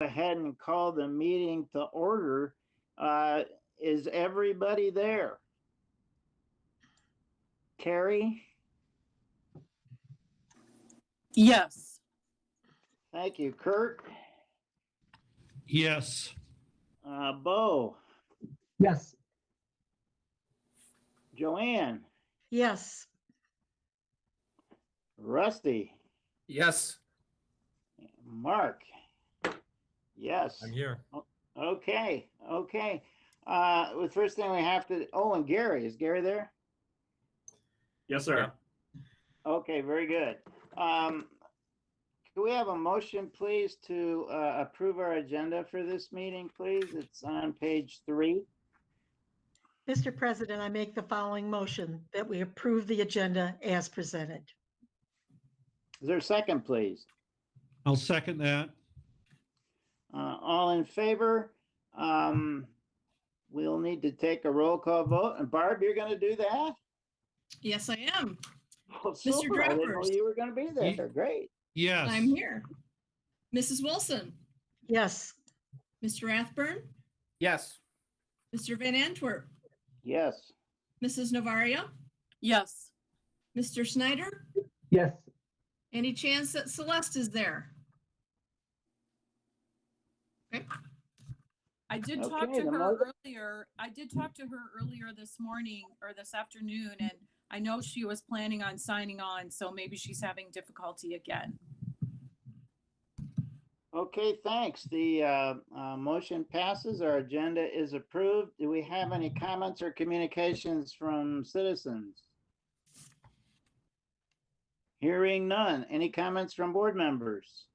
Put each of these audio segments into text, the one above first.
Ahead and call the meeting to order. Is everybody there? Carrie? Yes. Thank you. Kurt? Yes. Bo? Yes. Joanne? Yes. Rusty? Yes. Mark? Yes. I'm here. Okay. The first thing we have to, and Gary. Is Gary there? Yes, sir. Okay, very good. Can we have a motion, please, to approve our agenda for this meeting, please? It's on page 3. Mr. President, I make the following motion that we approve the agenda as presented. Is there a second, please? I'll second that. All in favor? We'll need to take a roll call vote. And Barb, you're going to do that? Yes, I am. Well, Mr. super. I didn't know Drappers. you were going to be there. Great. Yes. I'm here. Mrs. Wilson, Yes. Mr. Rathburn, Yes. Mr. Van Antwerp, Yes. Mrs. Navaria, Yes. Mr. Snyder. Yes. Any chance that Celeste is there? Okay. I did talk Okay, to the her mother- earlier. I did talk to her earlier this morning or this afternoon, and I know she was planning on signing on, so maybe she's having difficulty again. Okay, thanks. The motion passes. Our agenda is approved. Do we have any comments or communications from citizens? Hearing none. Any comments from board members?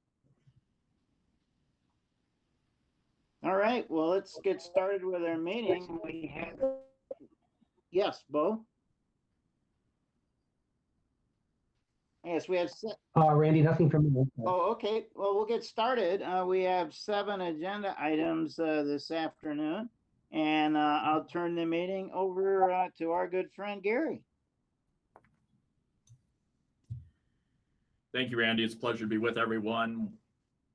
All right, well, let's get started with our meeting. We have, yes, Bo? Yes, we have, Randy, nothing from me. okay. Well, we'll get started. We have 7 agenda items this afternoon, and I'll turn the meeting over to our good friend, Gary. Thank you, Randy. It's a pleasure to be with everyone.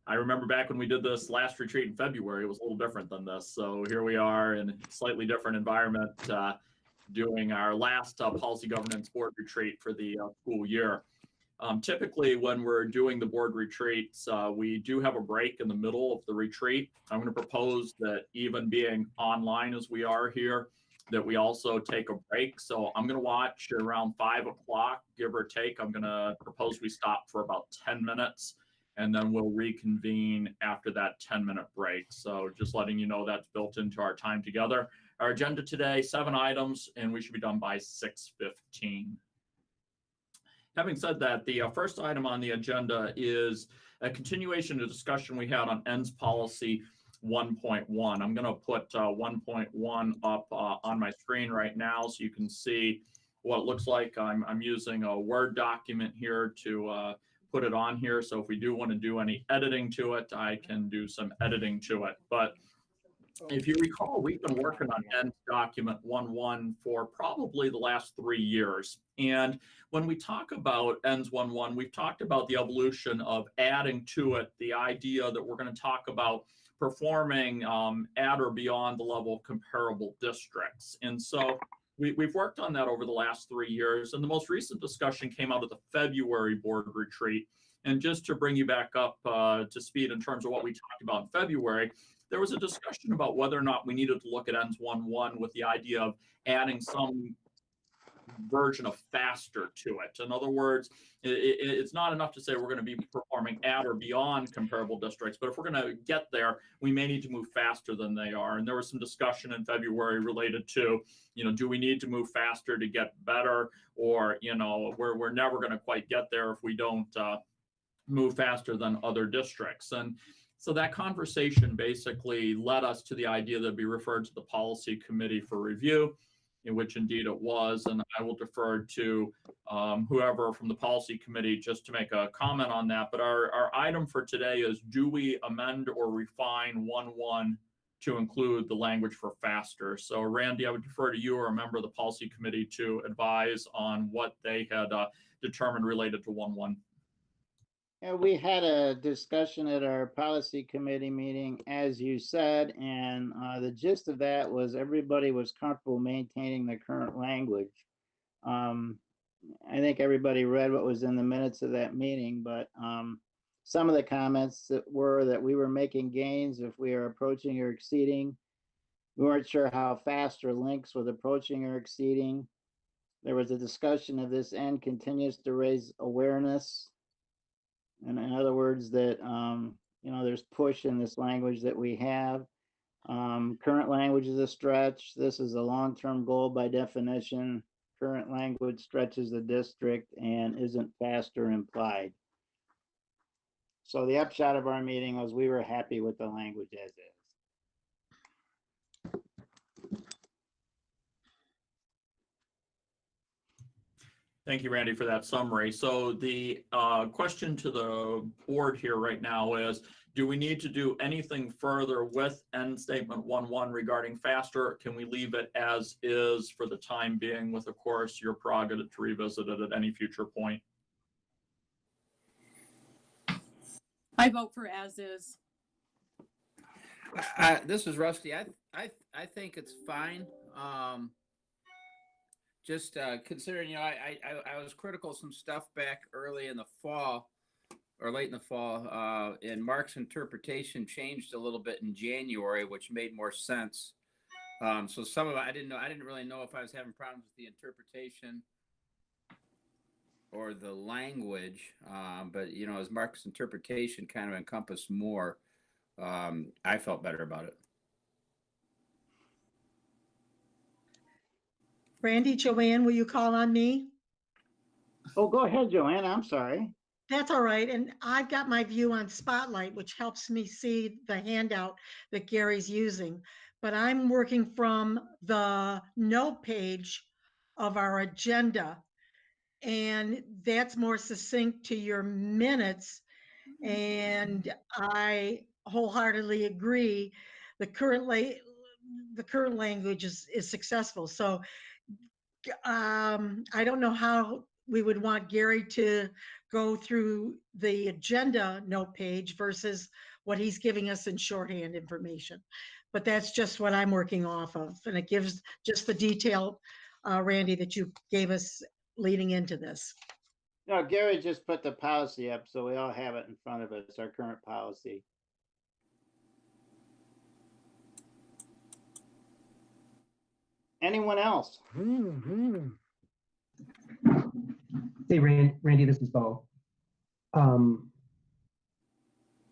I remember back when we did this last retreat in February, it was a little different than this. So here we are in a slightly different environment, doing our last policy governance board retreat for the school year. Typically, when we're doing the board retreats, we do have a break in the middle of the retreat. I'm going to propose that even being online as we are here, that we also take a break. So I'm going to watch around 5 o'clock, give or take. I'm going to propose we stop for about 10 minutes, and then we'll reconvene after that 10-minute break. So just letting you know that's built into our time together. Our agenda today, 7 items, and we should be done by 6:15. Having said that, the first item on the agenda is a continuation of discussion we had on ENDS policy 1.1. I'm going to put 1.1 up on my screen right now so you can see what it looks like. I'm using a Word document here to put it on here. So if we do want to do any editing to it, I can do some editing to it. But if you recall, we've been working on ENDS document 1.1 for probably the last 3 years. And when we talk about ENDS 1.1, we've talked about the evolution of adding to it the idea that we're going to talk about performing at or beyond the level of comparable districts. And so we've worked on that over the last 3 years. And the most recent discussion came out of the February board retreat. And just to bring you back up to speed in terms of what we talked about in February, there was a discussion about whether or not we needed to look at ENDS 1.1 with the idea of adding some version of faster to it. In other words, it's not enough to say we're going to be performing at or beyond comparable districts, but if we're going to get there, we may need to move faster than they are. And there was some discussion in February related to, do we need to move faster to get better, or, we're never going to quite get there if we don't move faster than other districts. And so that conversation basically led us to the idea that it'd be referred to the policy committee for review, in which indeed it was. And I will defer to whoever from the policy committee just to make a comment on that. But our item for today is, do we amend or refine 1.1 to include the language for faster? So Randy, I would defer to you or a member of the policy committee to advise on what they had determined related to 1.1. We had a discussion at our policy committee meeting, as you said, and the gist of that was everybody was comfortable maintaining the current language. I think everybody read what was in the minutes of that meeting, but some of the comments that were that we were making gains if we are approaching or exceeding. We weren't sure how fast or links was approaching or exceeding. There was a discussion of this end continues to raise awareness. And in other words, that, there's push in this language that we have. Current language is a stretch. This is a long-term goal by definition. Current language stretches the district and isn't fast or implied. So the upshot of our meeting was we were happy with the language as is. Thank you, Randy, for that summary. So the question to the board here right now is, do we need to do anything further with end statement 1.1 regarding faster? Can we leave it as is for the time being with, of course, your prerogative to revisit it at any future point? I vote for as is. This is Rusty. I think it's fine. Just considering, I was critical of some stuff back early in the fall or late in the fall, and Mark's interpretation changed a little bit in January, which made more sense. So some of it, I didn't really know if I was having problems with the interpretation or the language, but as Mark's interpretation kind of encompassed more, I felt better about it. Randy, Joanne, will you call on me? Oh, go ahead, Joanne. I'm sorry. That's all right. And I've got my view on Spotlight, which helps me see the handout that Gary's using. But I'm working from the note page of our agenda. And that's more succinct to your minutes. And I wholeheartedly agree. The current language is successful. So I don't know how we would want Gary to go through the agenda note page versus what he's giving us in shorthand information. But that's just what I'm working off of. And it gives just the detail, Randy, that you gave us leading into this. No, Gary just put the policy up, so we all have it in front of us, our current policy. Anyone else? Hey, Randy, this is Bo. I'm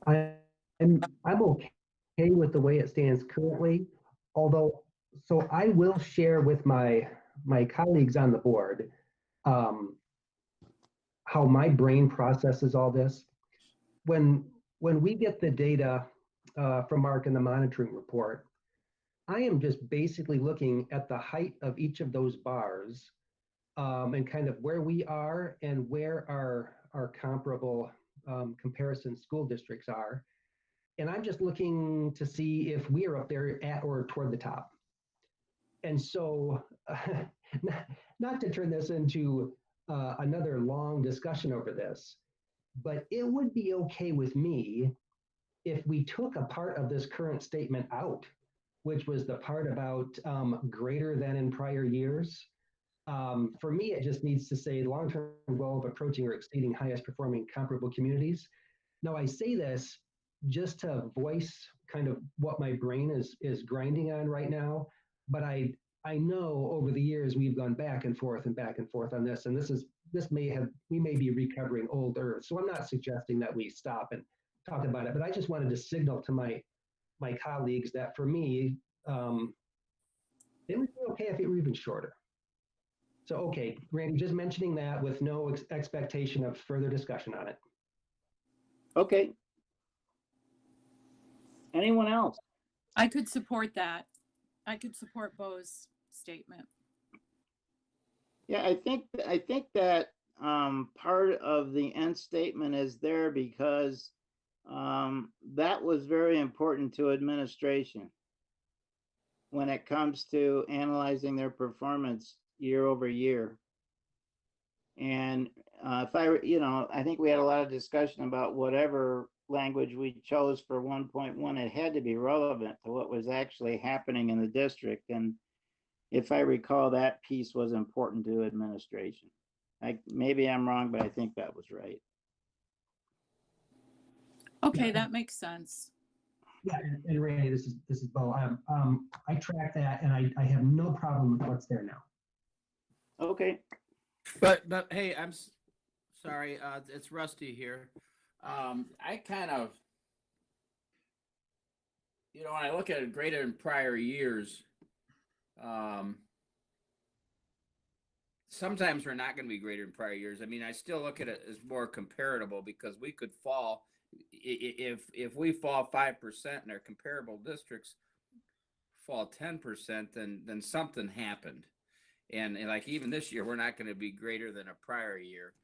okay with the way it stands currently, although, so I will share with my colleagues on the board how my brain processes all this. When we get the data from Mark in the monitoring report, I am just basically looking at the height of each of those bars and kind of where we are and where our comparable comparison school districts are. And I'm just looking to see if we are up there at or toward the top. And so not to turn this into another long discussion over this, but it would be okay with me if we took a part of this current statement out, which was the part about greater than in prior years. For me, it just needs to say long-term goal of approaching or exceeding highest performing comparable communities. Now, I say this just to voice kind of what my brain is grinding on right now, but I know over the years we've gone back and forth on this, and we may be recovering old earth. So I'm not suggesting that we stop and talk about it, but I just wanted to signal to my colleagues that for me, it would be okay if it were even shorter. So, okay, Randy, just mentioning that with no expectation of further discussion on it. Okay. Anyone else? I could support that. I could support Bo's statement. Yeah, I think that part of the end statement is there because that was very important to administration when it comes to analyzing their performance year over year. And I think we had a lot of discussion about whatever language we chose for 1.1, it had to be relevant to what was actually happening in the district. And if I recall, that piece was important to administration. Maybe I'm wrong, but I think that was right. Okay, that makes sense. Yeah, and Randy, this is Bo. I track that, and I have no problem with what's there now. Okay. But hey, sorry, it's Rusty here. I kind of, when I look at it greater than prior years, sometimes we're not going to be greater than prior years. I mean, I still look at it as more comparable because we could fall if we fall 5% and our comparable districts fall 10%, then something happened. And like even this year, we're not going to be greater than a prior year.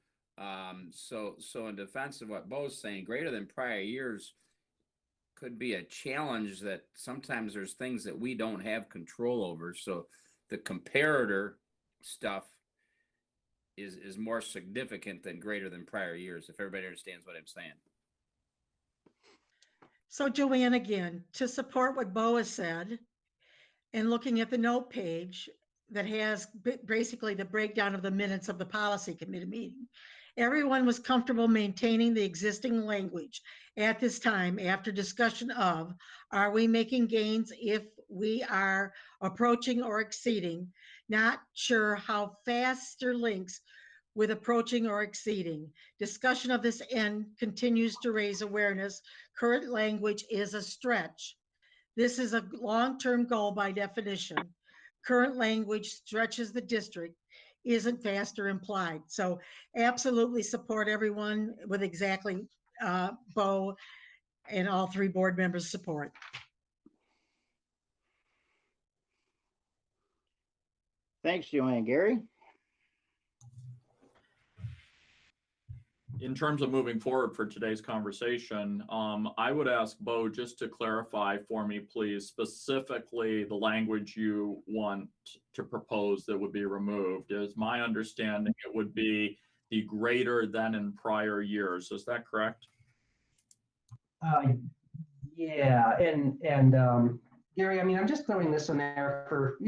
So in defense of what Bo's saying, greater than prior years could be a challenge that sometimes there's things that we don't have control over. So the comparator stuff is more significant than greater than prior years, if everybody understands what I'm saying. So Joanne, again, to support what Bo has said, and looking at the note page that has basically the breakdown of the minutes of the policy committee meeting, everyone was comfortable maintaining the existing language at this time after discussion of, are we making gains if we are approaching or exceeding? Not sure how fast or links with approaching or exceeding. Discussion of this end continues to raise awareness. Current language is a stretch. This is a long-term goal by definition. Current language stretches the district, isn't fast or implied. So absolutely support everyone with exactly Bo and all three board members support. Thanks, Joanne. Gary? In terms of moving forward for today's conversation, I would ask Bo just to clarify for me, please, specifically the language you want to propose that would be removed. Is my understanding it would be the greater than in prior years. Is that correct? Yeah, and Gary, I mean, I'm just throwing this in there for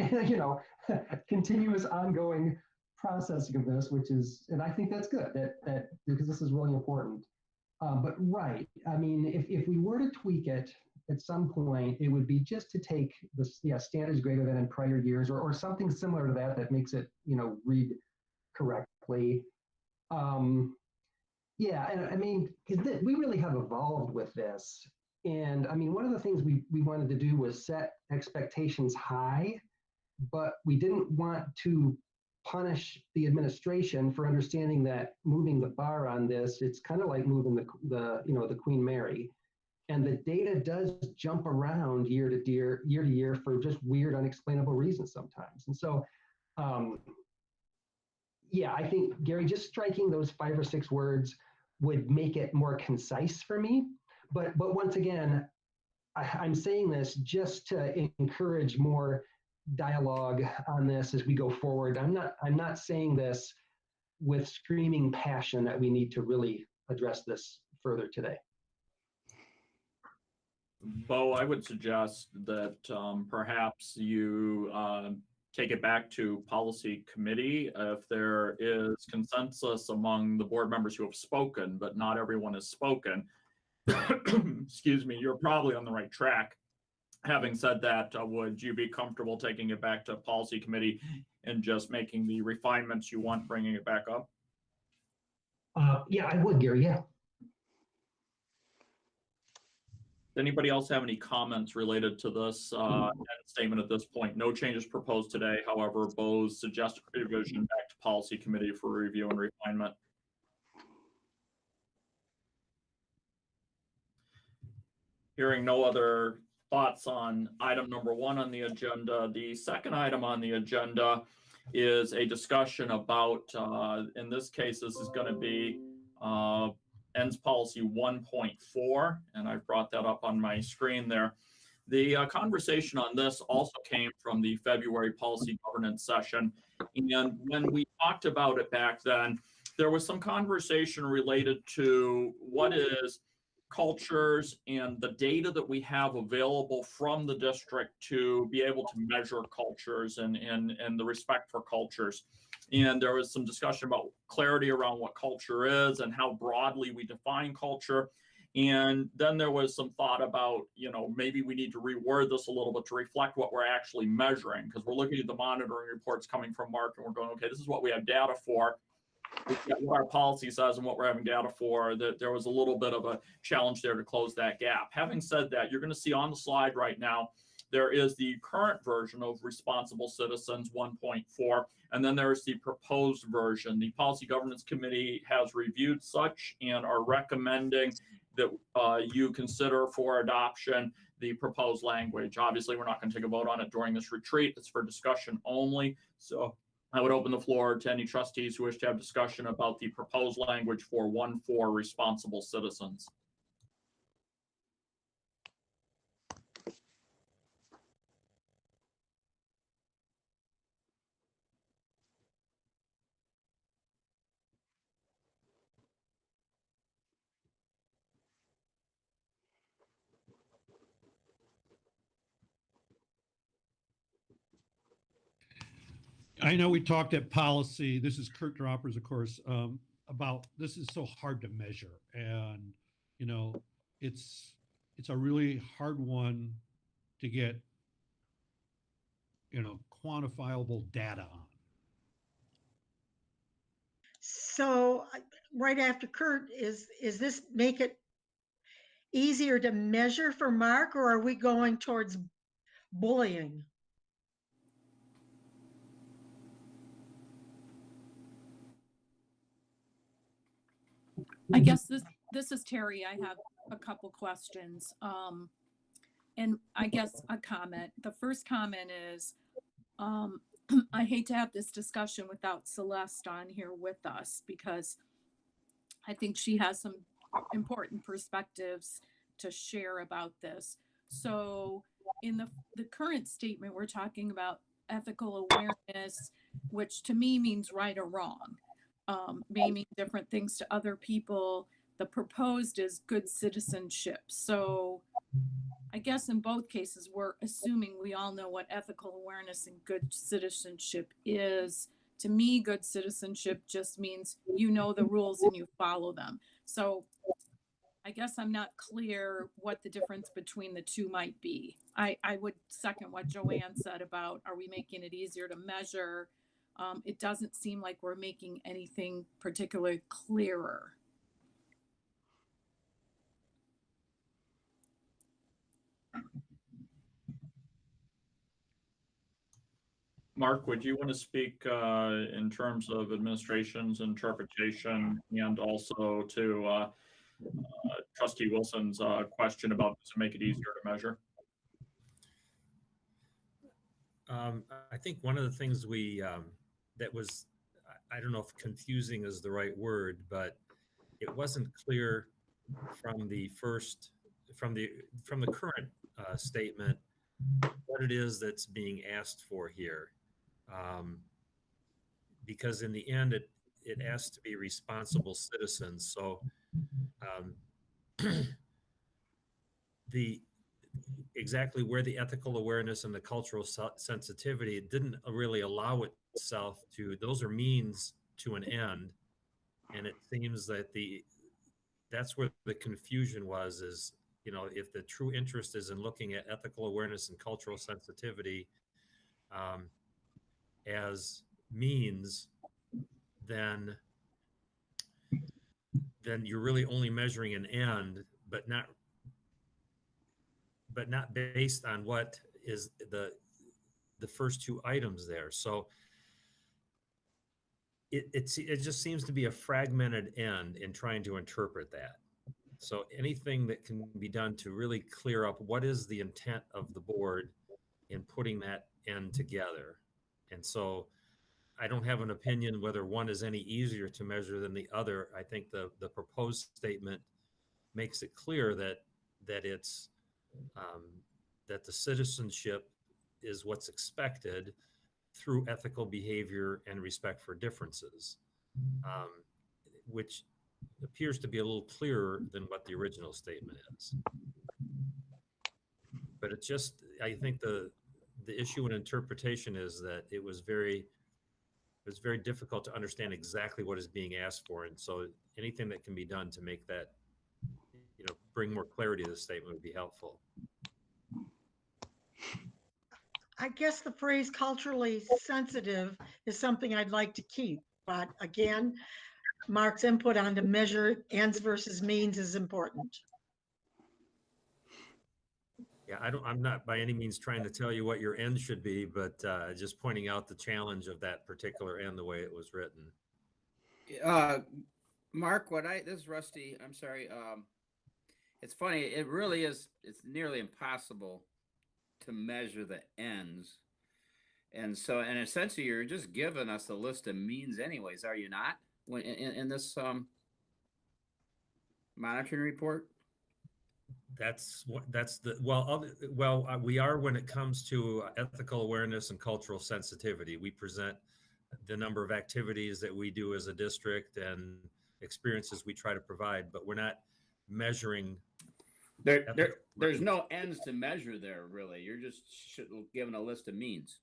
continuous ongoing processing of this, which is, and I think that's good that because this is really important. But right, I mean, if we were to tweak it at some point, it would be just to take the standards greater than in prior years or something similar to that makes it read correctly. Yeah, and I mean, we really have evolved with this. And I mean, one of the things we wanted to do was set expectations high, but we didn't want to punish the administration for understanding that moving the bar on this, it's kind of like moving the Queen Mary. And the data does jump around year to year for just weird, unexplainable reasons sometimes. And so, yeah, I think, Gary, just striking those 5 or 6 words would make it more concise for me. But once again, I'm saying this just to encourage more dialogue on this as we go forward. I'm not saying this with screaming passion that we need to really address this further today. Bo, I would suggest that perhaps you take it back to policy committee if there is consensus among the board members who have spoken, but not everyone has spoken. Excuse me, you're probably on the right track. Having said that, would you be comfortable taking it back to policy committee and just making the refinements you want, bringing it back up? Yeah, I would, Gary, yeah. Does anybody else have any comments related to this statement at this point? No changes proposed today. However, Bo's suggested revision back to policy committee for review and refinement. Hearing no other thoughts on item number 1 on the agenda. The second item on the agenda is a discussion about, in this case, this is going to be ends policy 1.4, and I've brought that up on my screen there. The conversation on this also came from the February policy governance session. And when we talked about it back then, there was some conversation related to what is cultures and the data that we have available from the district to be able to measure cultures and the respect for cultures. And there was some discussion about clarity around what culture is and how broadly we define culture. And then there was some thought about, maybe we need to reword this a little bit to reflect what we're actually measuring, because we're looking at the monitoring reports coming from Mark and we're going, okay, this is what we have data for. What our policy says and what we're having data for, that there was a little bit of a challenge there to close that gap. Having said that, you're going to see on the slide right now, there is the current version of Responsible Citizens 1.4, and then there is the proposed version. The Policy Governance Committee has reviewed such and are recommending that you consider for adoption the proposed language. Obviously, we're not going to take a vote on it during this retreat. It's for discussion only. So I would open the floor to any trustees who wish to have discussion about the proposed language for 1.4 Responsible Citizens. I know we talked at policy, this is Kurt Droppers, of course, about this is so hard to measure. And, it's a really hard one to get, quantifiable data on. So right after Kurt, is this make it easier to measure for Mark, or are we going towards bullying? I guess this is Terry. I have a couple questions. And I guess a comment. The first comment is, I hate to have this discussion without Celeste on here with us, because I think she has some important perspectives to share about this. So in the current statement, we're talking about ethical awareness, which to me means right or wrong. May mean different things to other people. The proposed is good citizenship. So I guess in both cases, we're assuming we all know what ethical awareness and good citizenship is. To me, good citizenship just means you know the rules and you follow them. So I guess I'm not clear what the difference between the two might be. I would second what Joanne said about, are we making it easier to measure? It doesn't seem like we're making anything particularly clearer. Mark, would you want to speak in terms of administration's interpretation and also to Trustee Wilson's question about does it make it easier to measure? I think one of the things that was, I don't know if confusing is the right word, but it wasn't clear from the current statement what it is that's being asked for here. Because in the end, it asks to be responsible citizens. So exactly where the ethical awareness and the cultural sensitivity, it didn't really allow itself to, those are means to an end. And it seems that that's where the confusion is, if the true interest is in looking at ethical awareness and cultural sensitivity as means, then you're really only measuring an end, but not based on what is the first two items there. So it just seems to be a fragmented end in trying to interpret that. So anything that can be done to really clear up what is the intent of the board in putting that end together. And so I don't have an opinion whether one is any easier to measure than the other. I think the proposed statement makes it clear that it's that the citizenship is what's expected through ethical behavior and respect for differences. which appears to be a little clearer than what the original statement is. But it's just, I think the issue in interpretation is that it was very difficult to understand exactly what is being asked for. And so anything that can be done to make that, bring more clarity to the statement would be helpful. I guess the phrase culturally sensitive is something I'd like to keep. But again, Mark's input on to measure ends versus means is important. Yeah, I'm not by any means trying to tell you what your end should be, but just pointing out the challenge of that particular end, the way it was written. Mark, this is Rusty. I'm sorry. It's funny. It really is. It's nearly impossible to measure the ends. And so, and essentially you're just giving us a list of means anyways, are you not? When in this monitoring report? We are when it comes to ethical awareness and cultural sensitivity. We present the number of activities that we do as a district and experiences we try to provide, but we're not measuring. There's no ends to measure there, really. You're just given a list of means.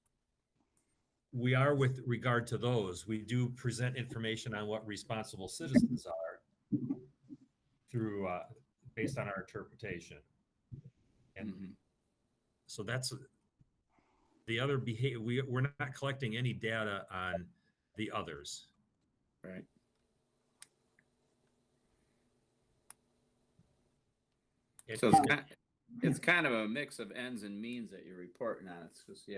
We are with regard to those. We do present information on what responsible citizens are through based on our interpretation. And so that's the other behavior. We're not collecting any data on the others. Right. So it's kind of a mix of ends and means that you're reporting on. It's just,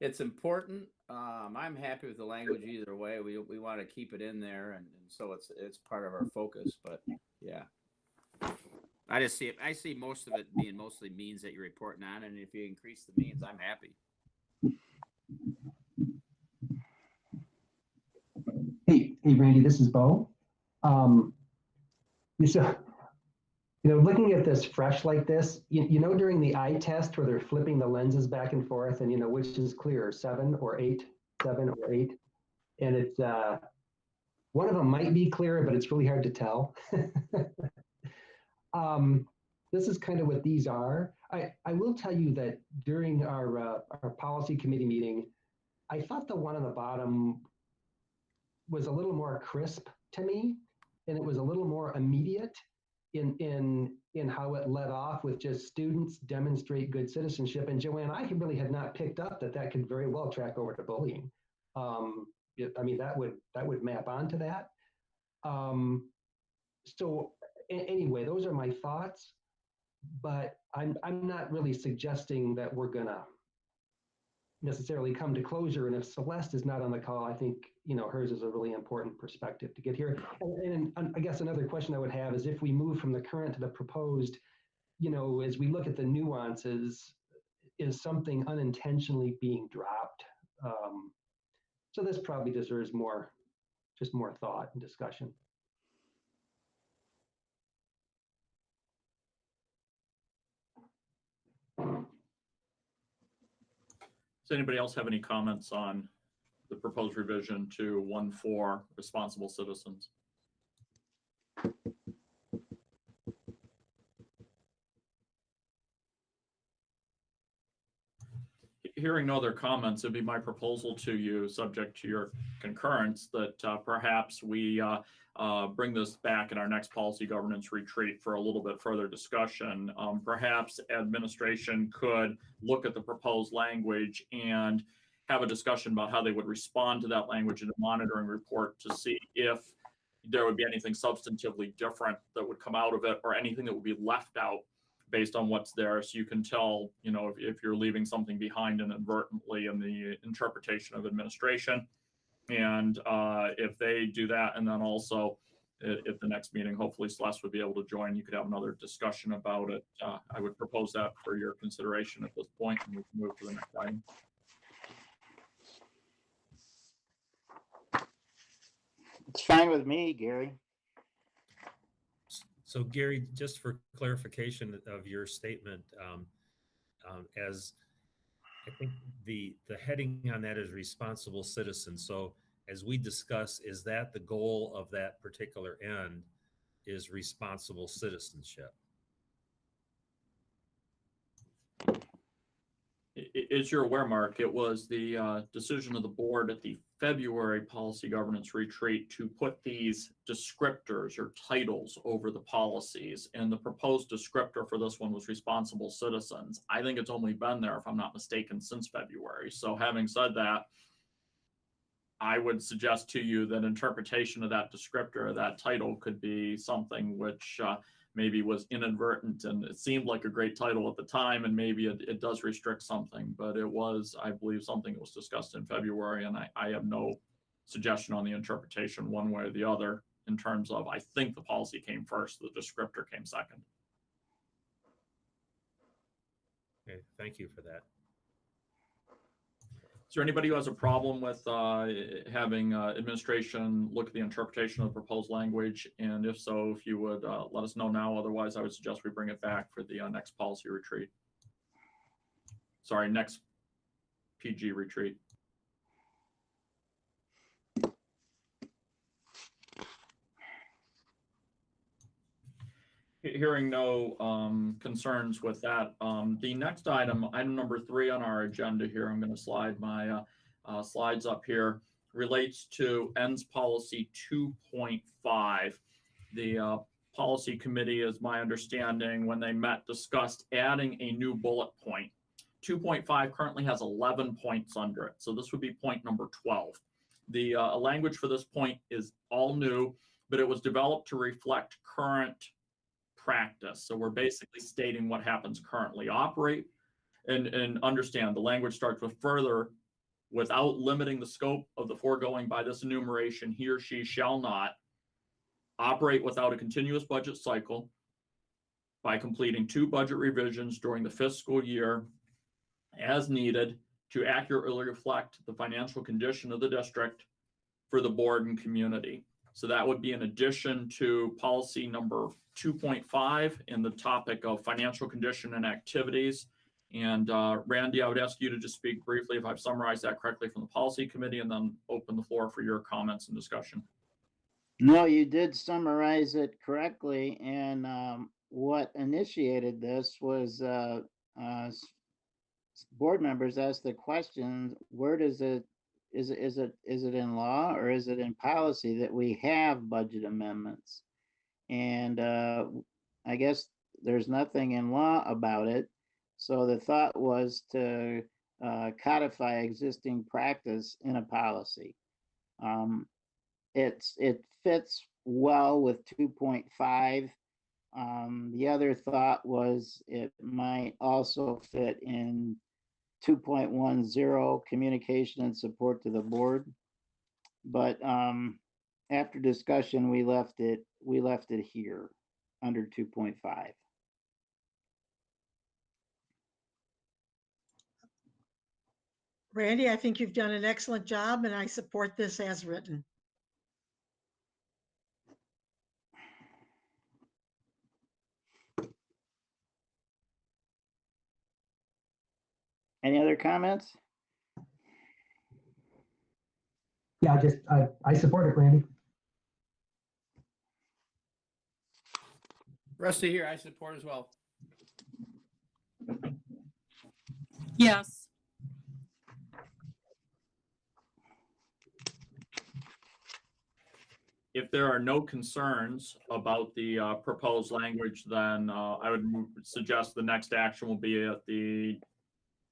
it's important. I'm happy with the language either way. We want to keep it in there, and so it's part of our focus. But yeah, I see most of it being mostly means that you're reporting on, and if you increase the means, I'm happy. Hey, Randy, this is Bo. Looking at this fresh like this, during the eye test where they're flipping the lenses back and forth, and which is clearer, 7 or 8, and it's one of them might be clearer, but it's really hard to tell. This is kind of what these are. I will tell you that during our policy committee meeting, I thought the one on the bottom was a little more crisp to me, and it was a little more immediate in how it led off with just students demonstrate good citizenship. And Joanne, I really had not picked up that could very well track over to bullying. That would map onto that. So anyway, those are my thoughts, but I'm not really suggesting that we're gonna necessarily come to closure. And if Celeste is not on the call, I think hers is a really important perspective to get here. And I guess another question I would have is if we move from the current to the proposed, as we look at the nuances, is something unintentionally being dropped? So this probably deserves more thought and discussion. Does anybody else have any comments on the proposed revision to 1.4 responsible citizens? Hearing no other comments, it'd be my proposal to you, subject to your concurrence, that perhaps we bring this back in our next policy governance retreat for a little bit further discussion. Perhaps administration could look at the proposed language and have a discussion about how they would respond to that language in a monitoring report to see if there would be anything substantively different that would come out of it or anything that would be left out based on what's there. So you can tell, if you're leaving something behind inadvertently in the interpretation of administration. And if they do that, and then also at the next meeting, hopefully Celeste would be able to join. You could have another discussion about it. I would propose that for your consideration at this point, and we can move to the next item. It's fine with me, Gary. So Gary, just for clarification of your statement, as I think the heading on that is responsible citizens. So as we discuss, is that the goal of that particular end, is responsible citizenship? As you're aware, Mark, it was the decision of the board at the February policy governance retreat to put these descriptors or titles over the policies. And the proposed descriptor for this one was responsible citizens. I think it's only been there, if I'm not mistaken, since February. So having said that, I would suggest to you that interpretation of that descriptor, that title, could be something which maybe was inadvertent, and it seemed like a great title at the time, and maybe it does restrict something, but it was, I believe, something that was discussed in February, and I have no suggestion on the interpretation one way or the other in terms of, I think the policy came first, the descriptor came second. Okay, thank you for that. Is there anybody who has a problem with having administration look at the interpretation of the proposed language? And if so, if you would let us know now. Otherwise, I would suggest we bring it back for the next policy retreat. Sorry, next PG retreat. Hearing no concerns with that, the next item number 3 on our agenda here, I'm going to slide my slides up here, relates to ENDS policy 2.5. The policy committee, is my understanding, when they met, discussed adding a new bullet point. 2.5 currently has 11 points under it, so this would be point number 12. The language for this point is all new, but it was developed to reflect current practice. So we're basically stating what happens currently. Operate and understand the language starts with further, without limiting the scope of the foregoing by this enumeration, he or she shall not operate without a continuous budget cycle by completing 2 budget revisions during the fiscal year as needed to accurately reflect the financial condition of the district for the board and community. So that would be in addition to policy number 2.5 in the topic of financial condition and activities. And Randy, I would ask you to just speak briefly, if I've summarized that correctly, from the policy committee, and then open the floor for your comments and discussion. No, you did summarize it correctly. And what initiated this was board members asked the question, where does it, is it in law or is it in policy that we have budget amendments? And I guess there's nothing in law about it. So the thought was to codify existing practice in a policy. It fits well with 2.5. The other thought was it might also fit in 2.10, communication and support to the board. But after discussion, we left it here under 2.5. Randy, I think you've done an excellent job, and I support this as written. Any other comments? Yeah, I support it, Randy. Rusty here, I support as well. Yes. If there are no concerns about the proposed language, then I would suggest the next action will be at the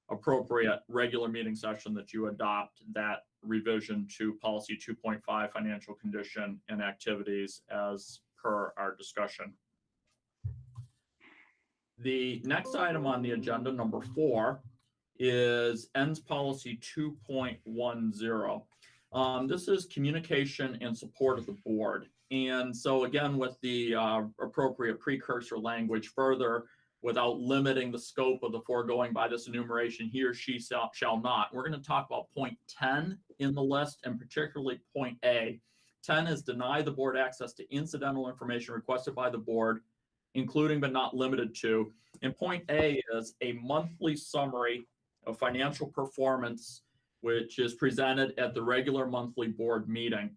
appropriate regular meeting session that you adopt that revision to policy 2.5, financial condition and activities, as per our discussion. The next item on the agenda, number 4, is ENDS policy 2.10. This is communication and support of the board. And so again, with the appropriate precursor language, further, without limiting the scope of the foregoing by this enumeration, he or she shall not. We're going to talk about point 10 in the list, and particularly point A. 10 is deny the board access to incidental information requested by the board, including but not limited to. And point A is a monthly summary of financial performance which is presented at the regular monthly board meeting.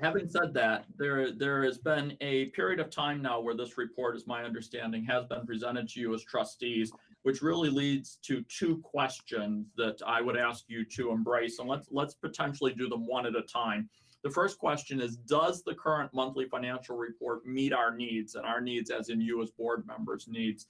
Having said that, there has been a period of time now where this report, as my understanding, has been presented to you as trustees, which really leads to two questions that I would ask you to embrace. And let's potentially do them one at a time. The first question is, does the current monthly financial report meet our needs, and our needs as in you as board members' needs?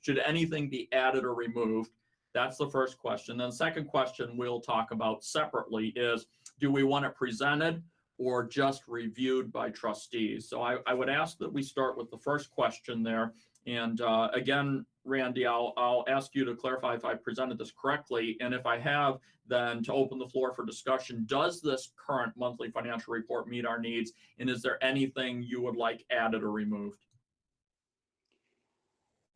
Should anything be added or removed? That's the first question. Then the second question we'll talk about separately is, do we want it presented or just reviewed by trustees? So I would ask that we start with the first question there. And again, Randy, I'll ask you to clarify if I presented this correctly. And if I have, then to open the floor for discussion. Does this current monthly financial report meet our needs? And is there anything you would like added or removed?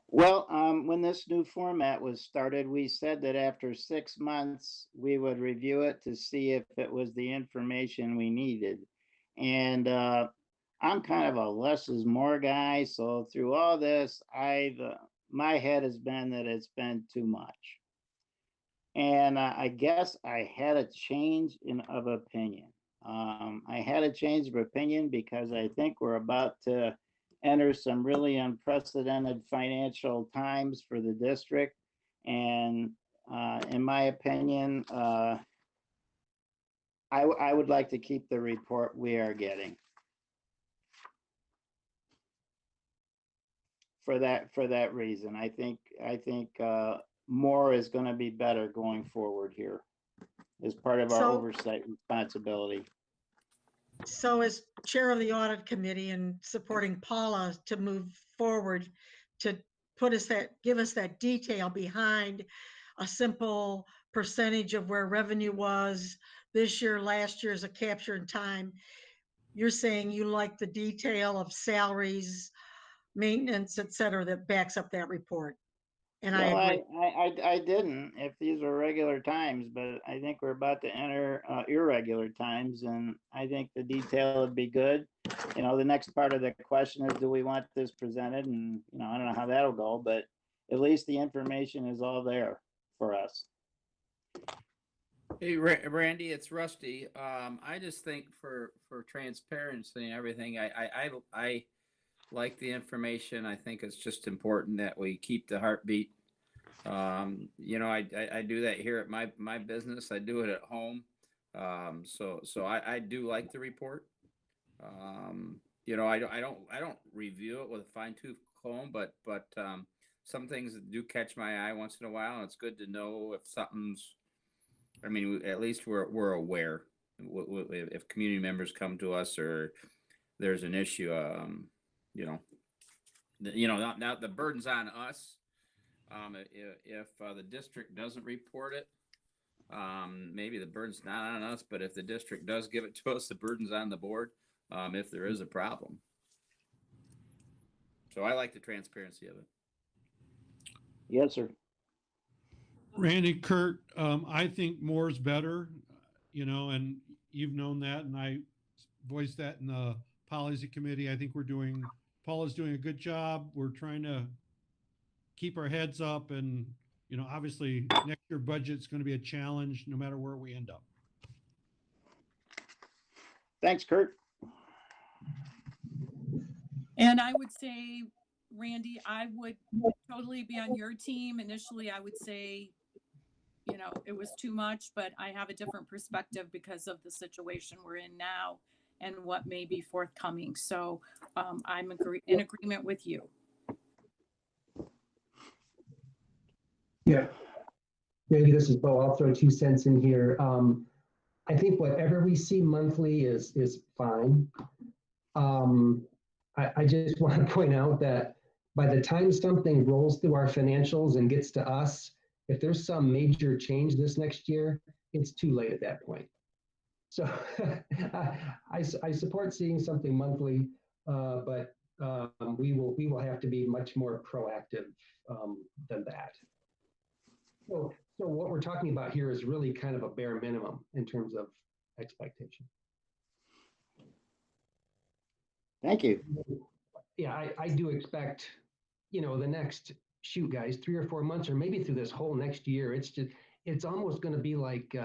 Well, when this new format was started, we said that after 6 months, we would review it to see if it was the information we needed. And I'm kind of a less is more guy. So through all this, my head has been that it's been too much. And I guess I had a change of opinion. I had a change of opinion because I think we're about to enter some really unprecedented financial times for the district. And in my opinion, I would like to keep the report we are getting. For that reason, I think more is going to be better going forward here as part of our oversight responsibility. So as chair of the audit committee and supporting Paula to move forward to give us that detail behind a simple percentage of where revenue was this year, last year as a capture in time, you're saying you like the detail of salaries, maintenance, et cetera, that backs up that report. And well, I agree. I didn't if these were regular times, but I think we're about to enter irregular times, and I think the detail would be good. You know, the next part of the question is, do we want this presented? And, you know, I don't know how that'll go, but at least the information is all there for us. Hey, Randy, it's Rusty. I just think for transparency and everything, I like the information. I think it's just important that we keep the heartbeat. You know, I do that here at my business. I do it at home. So I do like the report. You know, I don't review it with a fine tooth comb, but some things do catch my eye once in a while, and it's good to know if something's. I mean, at least we're aware if community members come to us or there's an issue. You know, now the burden's on us. If the district doesn't report it, maybe the burden's not on us. But if the district does give it to us, the burden's on the board. If there is a problem. So I like the transparency of it. Yes, sir. Randy, Kurt, I think more is better, you know, and you've known that, and I voiced that in the policy committee. I think Paula's doing a good job. We're trying to keep our heads up, and, you know, obviously next year budget's going to be a challenge no matter where we end up. Thanks, Kurt. And I would say, Randy, I would totally be on your team. Initially, I would say, you know, it was too much, but I have a different perspective because of the situation we're in now and what may be forthcoming. So I'm in agreement with you. Yeah. Maybe this is Bo. I'll throw 2 cents in here. I think whatever we see monthly is fine. I just want to point out that by the time something rolls through our financials and gets to us, if there's some major change this next year, it's too late at that point. So I support seeing something monthly, but we will have to be much more proactive than that. So what we're talking about here is really kind of a bare minimum in terms of expectation. Thank you. Yeah, I do expect, you know, the next, shoot guys, 3 or 4 months, or maybe through this whole next year, it's just, it's almost going to be like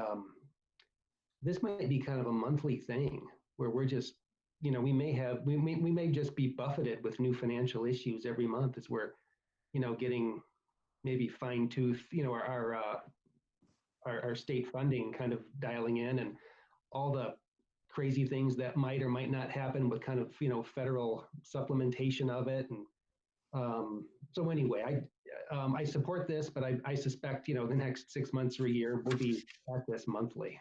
this might be kind of a monthly thing where we're just, you know, we may just be buffeted with new financial issues every month as we're, you know, getting maybe fine tooth, you know, our state funding kind of dialing in, and all the crazy things that might or might not happen with kind of, you know, federal supplementation of it. And so anyway, I support this, but I suspect, you know, the next 6 months or a year we'll be at this monthly.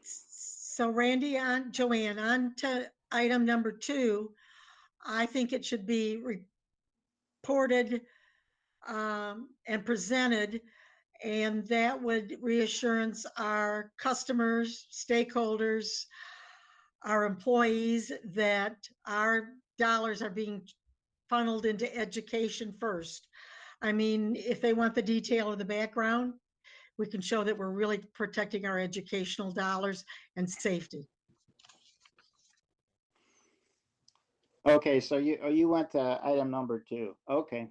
So Randy, Joanne, on to item number 2. I think it should be reported and presented, and that would reassurance our customers, stakeholders, our employees that our dollars are being funneled into education first. I mean, if they want the detail of the background, we can show that we're really protecting our educational dollars and safety. Okay, so you went to item number 2. Okay.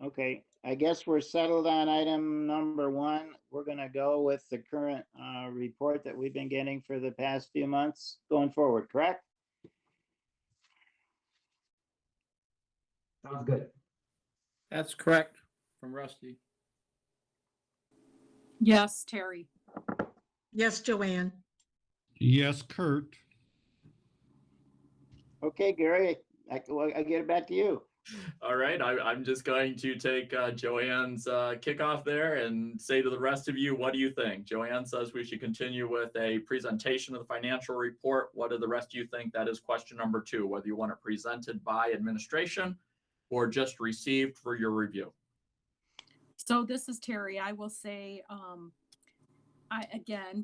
Okay, I guess we're settled on item number 1. We're gonna go with the current report that we've been getting for the past few months going forward, correct? Sounds good. That's correct from Rusty. Yes, Terry. Yes, Joanne. Yes, Kurt. Okay, Gary, I get it back to you. All right, I'm just going to take Joanne's kickoff there and say to the rest of you, what do you think? Joanne says we should continue with a presentation of the financial report. What do the rest of you think? That is question number 2, whether you want it presented by administration or just received for your review. So this is Terry. I will say,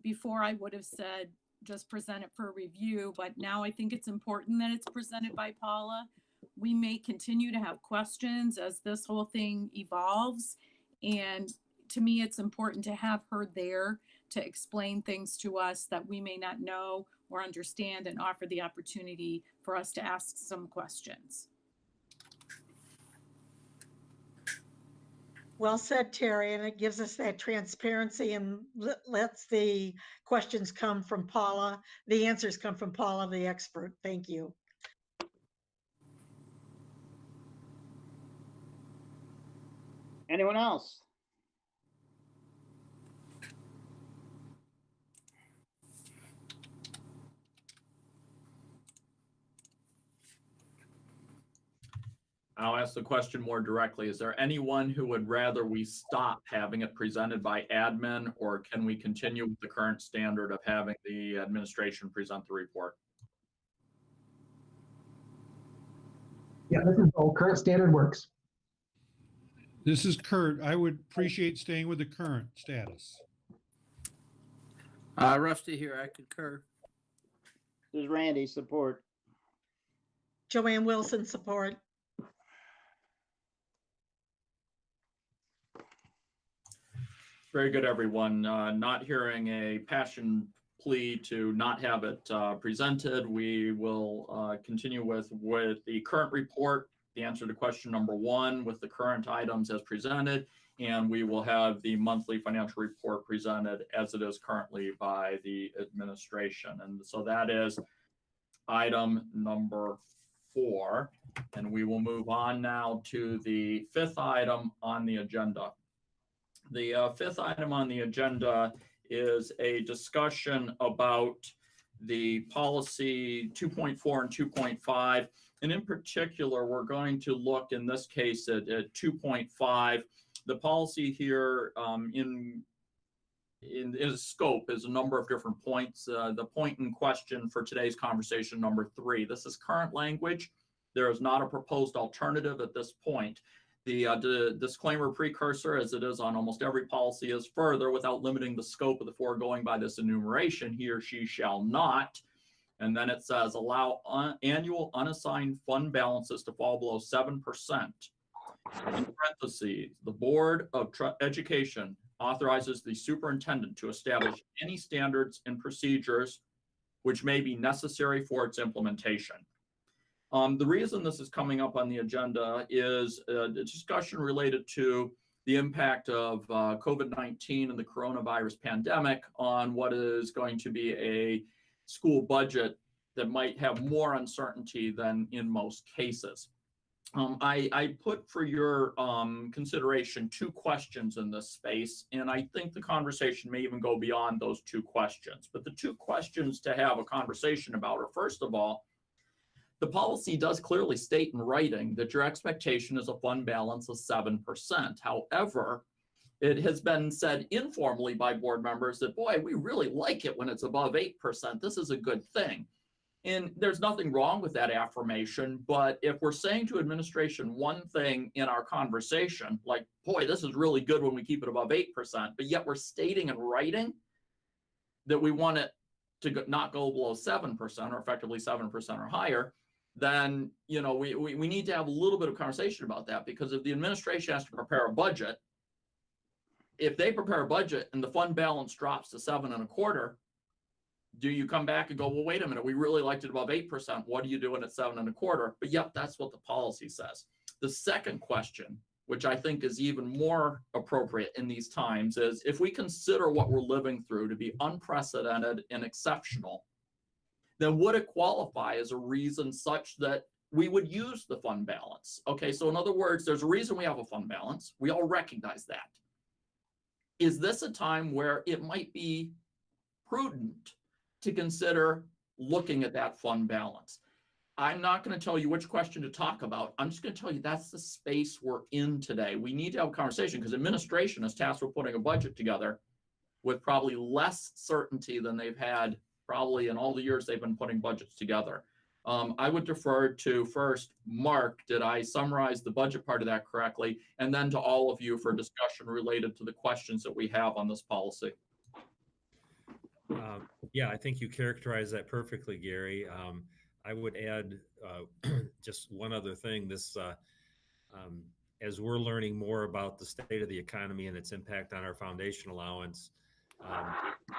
before I would have said just present it for review, but now I think it's important that it's presented by Paula. We may continue to have questions as this whole thing evolves. And to me, it's important to have her there to explain things to us that we may not know or understand, and offer the opportunity for us to ask some questions. Well said, Terry, and it gives us that transparency and lets the questions come from Paula, the answers come from Paula, the expert. Thank you. Anyone else? I'll ask the question more directly. Is there anyone who would rather we stop having it presented by admin, or can we continue with the current standard of having the administration present the report? Yeah, this is all current standard works. This is Kurt. I would appreciate staying with the current status. Rusty here, I concur. This is Randy, support. Joanne Wilson, support. Very good, everyone. Not hearing a passion plea to not have it presented, we will continue with the current report, the answer to question number 1 with the current items as presented, and we will have the monthly financial report presented as it is currently by the administration. And so that is item number 4, and we will move on now to the 5th item on the agenda. The 5th item on the agenda is a discussion about the policy 2.4 and 2.5. And in particular, we're going to look in this case at 2.5. The policy here in its scope is a number of different points. The point in question for today's conversation, number 3, this is current language. There is not a proposed alternative at this point. The disclaimer precursor, as it is on almost every policy, is further, without limiting the scope of the foregoing by this enumeration, he or she shall not. And then it says, allow annual unassigned fund balances to fall below 7%. In parentheses, the Board of Education authorizes the superintendent to establish any standards and procedures which may be necessary for its implementation. The reason this is coming up on the agenda is a discussion related to the impact of COVID-19 and the coronavirus pandemic on what is going to be a school budget that might have more uncertainty than in most cases. I put for your consideration 2 questions in this space, and I think the conversation may even go beyond those 2 questions. But the 2 questions to have a conversation about are, first of all, the policy does clearly state in writing that your expectation is a fund balance of 7%. However, it has been said informally by board members that, boy, we really like it when it's above 8%. This is a good thing. And there's nothing wrong with that affirmation, but if we're saying to administration one thing in our conversation, like, boy, this is really good when we keep it above 8%, but yet we're stating in writing that we want it to not go below 7% or effectively 7% or higher, then, you know, we need to have a little bit of conversation about that, because if the administration has to prepare a budget, if they prepare a budget and the fund balance drops to 7.25%, do you come back and go, well, wait a minute, we really liked it above 8%. What are you doing at 7.25%? But yep, that's what the policy says. The second question, which I think is even more appropriate in these times, is if we consider what we're living through to be unprecedented and exceptional, then would it qualify as a reason such that we would use the fund balance? Okay, so in other words, there's a reason we have a fund balance. We all recognize that. Is this a time where it might be prudent to consider looking at that fund balance? I'm not going to tell you which question to talk about. I'm just going to tell you that's the space we're in today. We need to have a conversation because administration is tasked with putting a budget together with probably less certainty than they've had probably in all the years they've been putting budgets together. I would defer to first, Mark, did I summarize the budget part of that correctly? And then to all of you for discussion related to the questions that we have on this policy. Yeah, I think you characterized that perfectly, Gary. I would add just one other thing. This, as we're learning more about the state of the economy and its impact on our foundation allowance,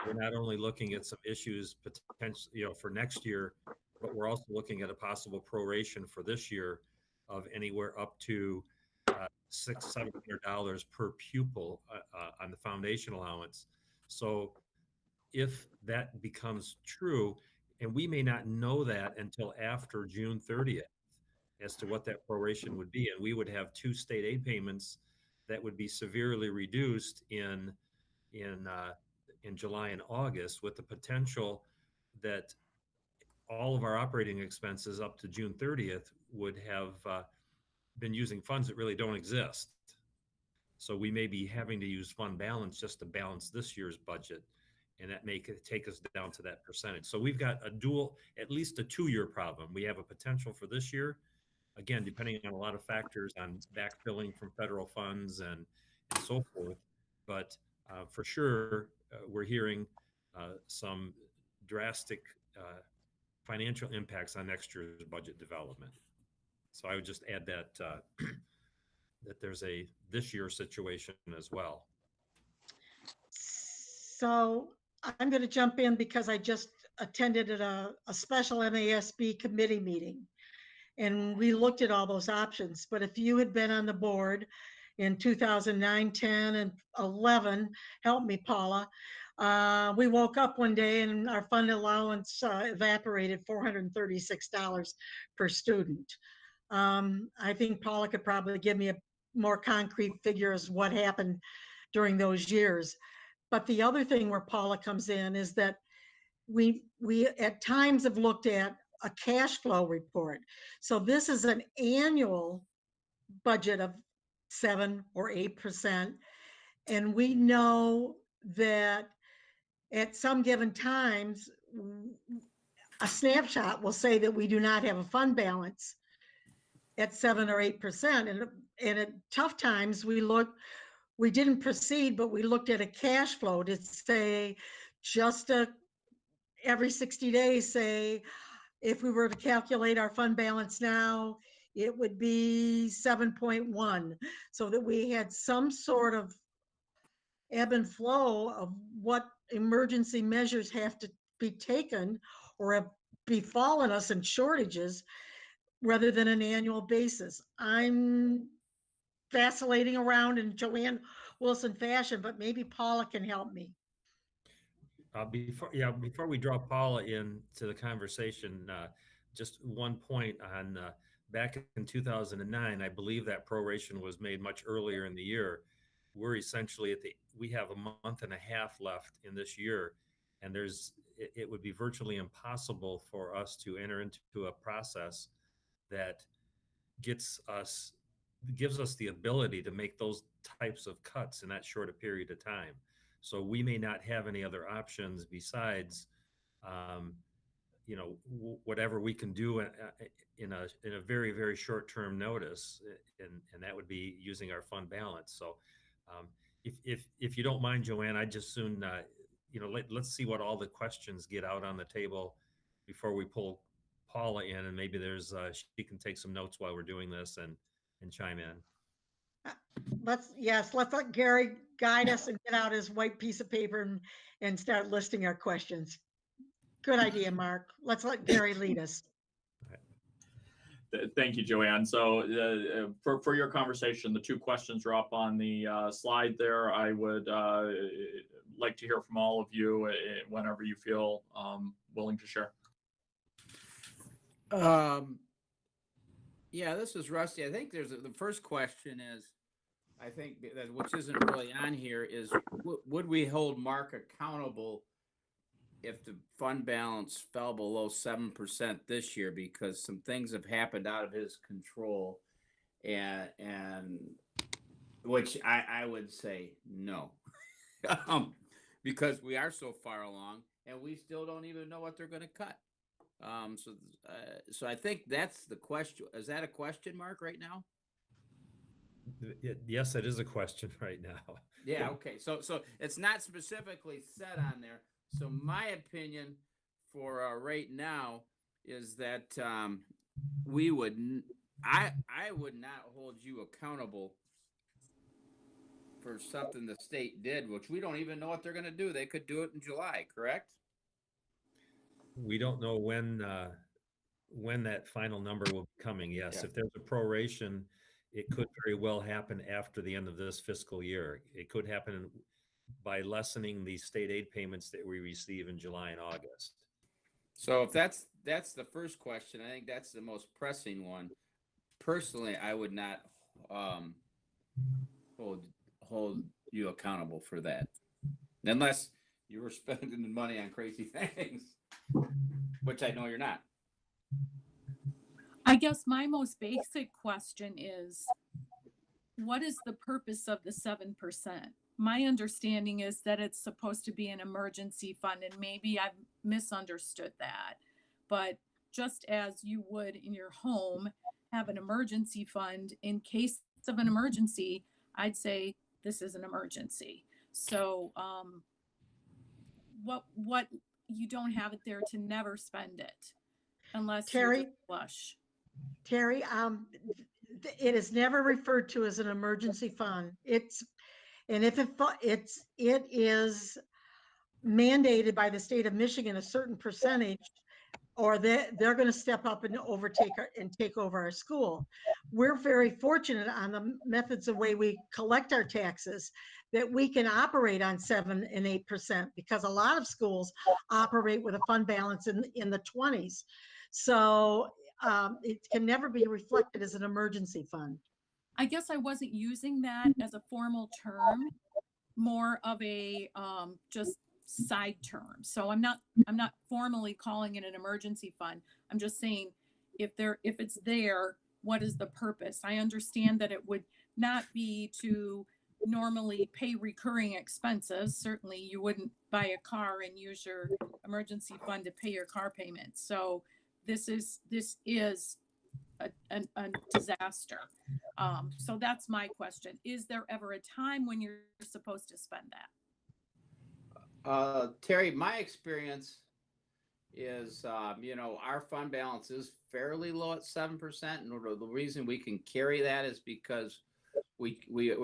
we're not only looking at some issues potentially, you know, for next year, but we're also looking at a possible proration for this year of anywhere up to $600-700 per pupil on the foundation allowance. So if that becomes true, and we may not know that until after June 30th as to what that proration would be, and we would have 2 state aid payments that would be severely reduced in July and August, with the potential that all of our operating expenses up to June 30th would have been using funds that really don't exist. So we may be having to use fund balance just to balance this year's budget, and that may take us down to that percentage. So we've got a dual, at least a 2-year problem. We have a potential for this year, again, depending on a lot of factors on backfilling from federal funds and so forth. But for sure, we're hearing some drastic financial impacts on next year's budget development. So I would just add that that there's a this year situation as well. So I'm going to jump in because I just attended a special MASB committee meeting, and we looked at all those options. But if you had been on the board in 2009, 10, and 11, help me, Paula, we woke up one day and our fund allowance evaporated $436 per student. I think Paula could probably give me a more concrete figure as what happened during those years. But the other thing where Paula comes in is that we at times have looked at a cash flow report. So this is an annual budget of 7 or 8%. And we know that at some given times, a snapshot will say that we do not have a fund balance at 7 or 8%. And at tough times, we didn't proceed, but we looked at a cash flow to say just every 60 days, say, if we were to calculate our fund balance now, it would be 7.1, so that we had some sort of ebb and flow of what emergency measures have to be taken or have befallen us in shortages rather than an annual basis. I'm vacillating around in Joanne Wilson fashion, but maybe Paula can help me. Before we draw Paula into the conversation, just one point on back in 2009, I believe that proration was made much earlier in the year. We're essentially we have a month and a half left in this year, and it would be virtually impossible for us to enter into a process that gives us the ability to make those types of cuts in that short a period of time. So we may not have any other options besides, whatever we can do in a very, very short term notice, and that would be using our fund balance. So, if you don't mind, Joanne, I just soon, let's see what all the questions get out on the table before we pull Paula in, and maybe she can take some notes while we're doing this and chime in. Let's let Gary guide us and get out his white piece of paper and start listing our questions. Good idea, Mark. Let's let Gary lead us. Thank you, Joanne. So for your conversation, the two questions are up on the slide there. I would like to hear from all of you whenever you feel willing to share. Yeah, this is Rusty. I think the first question is, I think that which isn't really on here is, would we hold Mark accountable if the fund balance fell below 7% this year, because some things have happened out of his control, and which I would say no, because we are so far along and we still don't even know what they're going to cut. So I think that's the question. Is that a question mark right now? Yes, it is a question right now. Yeah. Okay. So it's not specifically said on there. So my opinion for right now is that I would not hold you accountable for something the state did, which we don't even know what they're going to do. They could do it in July, correct? We don't know when that final number will be coming. Yes, Yeah. If there's a proration, it could very well happen after the end of this fiscal year. It could happen by lessening the state aid payments that we receive in July and August. So if that's the first question, I think that's the most pressing one. Personally, I would not hold you accountable for that, unless you were spending the money on crazy things, which I know you're not. I guess my most basic question is, what is the purpose of the 7%? My understanding is that it's supposed to be an emergency fund, and maybe I've misunderstood that. But just as you would in your home have an emergency fund in case of an emergency, I'd say this is an emergency. So what you don't have it there to never spend it unless you're flush. Terry, it is never referred to as an emergency fund. It is mandated by the state of Michigan a certain percentage, or they're going to step up and take over our school. We're very fortunate on the methods of way we collect our taxes that we can operate on 7% and 8%, because a lot of schools operate with a fund balance in the 20s. So it can never be reflected as an emergency fund. I guess I wasn't using that as a formal term, more of a just side term. So I'm not formally calling it an emergency fund. I'm just saying if it's there, what is the purpose? I understand that it would not be to normally pay recurring expenses. Certainly you wouldn't buy a car and use your emergency fund to pay your car payments. So this is a disaster. So that's my question. Is there ever a time when you're supposed to spend that? Terry, my experience is, our fund balance is fairly low at 7%. And the reason we can carry that is because we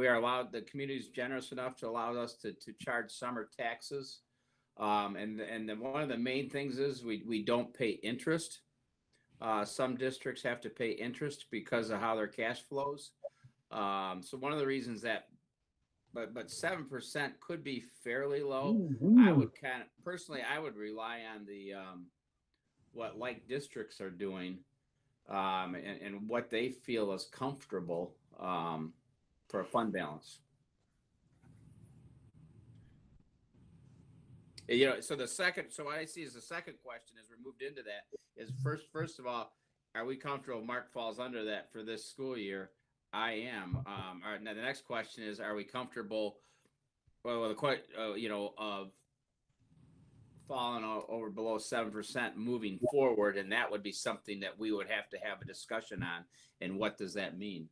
are allowed, the community is generous enough to allow us to charge summer taxes. And then one of the main things is we don't pay interest. Some districts have to pay interest because of how their cash flows. So one of the reasons that, but 7% could be fairly low. Mm-hmm. I would personally, I would rely on the what like districts are doing, and what they feel is comfortable for a fund balance. So what I see as the second question as we're moved into that is first of all, are we comfortable Mark falls under that for this school year? I am. All right, now the next question is, are we comfortable, of falling over below 7% moving forward? And that would be something that we would have to have a discussion on. And what does that mean?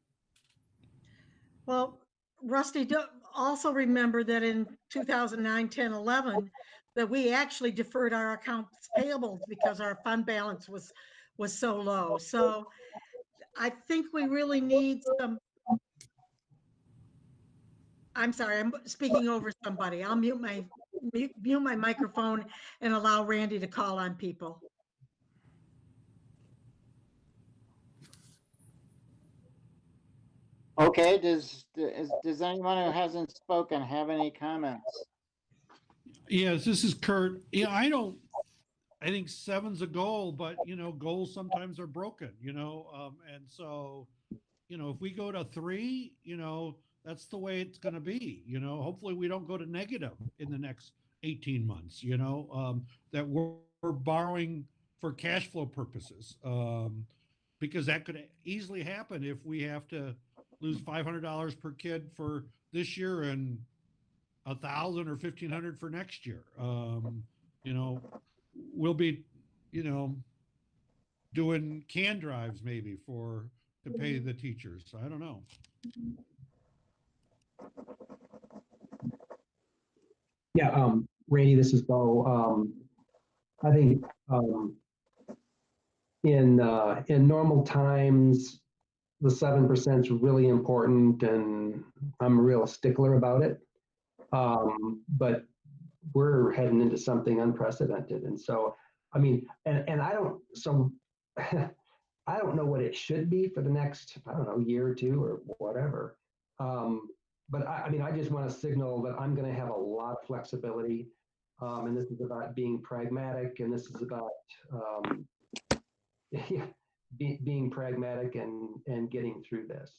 Well, Rusty, also remember that in 2009, 10, 11, that we actually deferred our accounts payables because our fund balance was so low. So I think we really need some. I'm sorry, I'm speaking over somebody. I'll mute my microphone and allow Randy to call on people. Okay, does anyone who hasn't spoken have any comments? Yes, this is Kurt. Yeah, I think 7's a goal, but goals sometimes are broken, and so, if we go to 3, that's the way it's going to be, hopefully we don't go to negative in the next 18 months, that we're borrowing for cash flow purposes, because that could easily happen if we have to lose $500 per kid for this year and 1,000 or 1,500 for next year. We'll be, doing can drives maybe to pay the teachers. I don't know. Yeah, Randy, this is Bo. I think in normal times, the 7% is really important, and I'm a real stickler about it. But we're heading into something unprecedented, and so I mean, and I don't I don't know what it should be for the next, I don't know, year or two or whatever. But I mean, I just want to signal that I'm going to have a lot of flexibility, and this is about being pragmatic, and this is about being pragmatic and getting through this.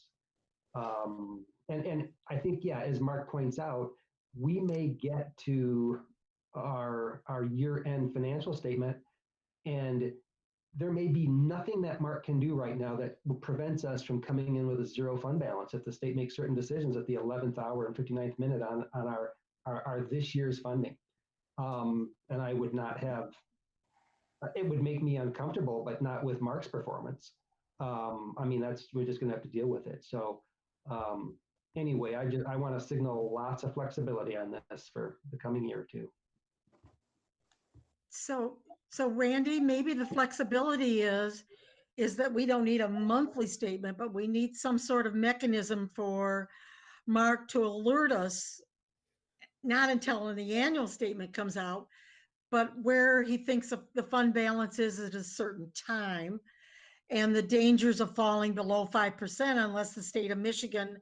And I think, yeah, as Mark points out, we may get to our year-end financial statement, and there may be nothing that Mark can do right now that prevents us from coming in with a zero fund balance if the state makes certain decisions at the 11th hour and 59th minute on our this year's funding. And I would not have, it would make me uncomfortable, but not with Mark's performance. I mean, we're just gonna have to deal with it. So anyway, I want to signal lots of flexibility on this for the coming year or two. So Randy, maybe the flexibility is that we don't need a monthly statement, but we need some sort of mechanism for Mark to alert us, not until the annual statement comes out, but where he thinks the fund balance is at a certain time, and the dangers of falling below 5% unless the state of Michigan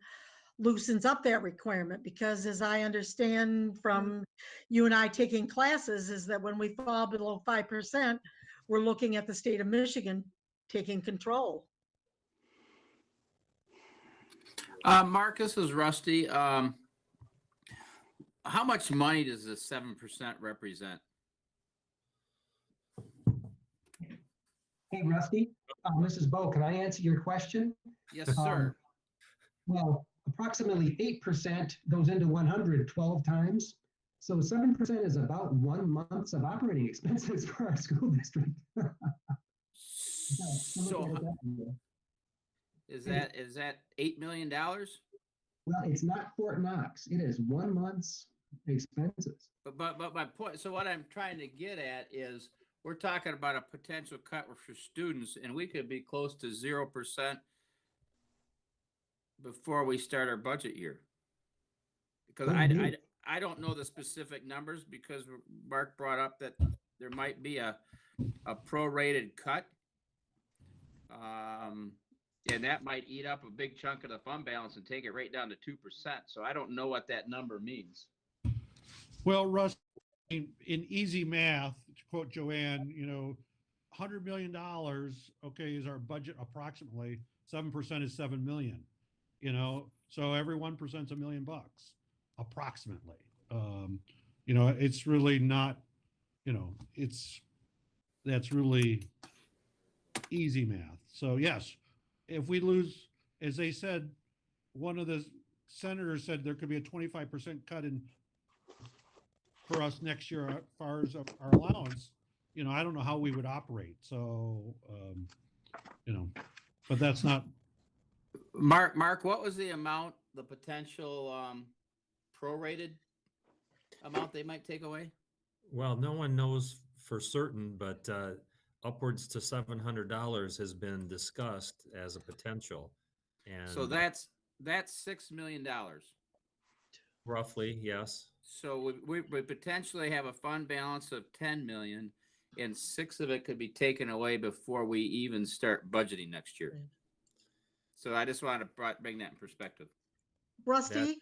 loosens up that requirement. Because as I understand from you and I taking classes, is that when we fall below 5%, we're looking at the state of Michigan taking control. Mark, this is Rusty. How much money does the 7% represent? Hey, Rusty, this is Bo. Can I answer your question? Yes, sir. Well, approximately 8% goes into 100 12 times. So 7% is about 1 month of operating expenses for our school district. So is that $8 million? Well, it's not Fort Knox. It is 1 month's expenses. But my point, so what I'm trying to get at is we're talking about a potential cut for students, and we could be close to 0% before we start our budget year. Because I don't know the specific numbers, because Mark brought up that there might be a prorated cut. And that might eat up a big chunk of the fund balance and take it right down to 2%. So I don't know what that number means. Well, Russ, in easy math, to quote Joanne, $100 million, okay, is our budget approximately. 7% is 7 million, so every 1% is $1 million approximately. It's really not, that's really easy math. So yes, if we lose, as they said, one of the senators said there could be a 25% cut in for us next year as far as our allowance. I don't know how we would operate. So, but that's not. Mark, what was the amount, the potential prorated amount they might take away? Well, no one knows for certain, but upwards to $700 has been discussed as a potential. And so that's $6 million. Roughly, yes. So we potentially have a fund balance of 10 million, and 6 of it could be taken away before we even start budgeting next year. So I just wanted to bring that in perspective. Rusty,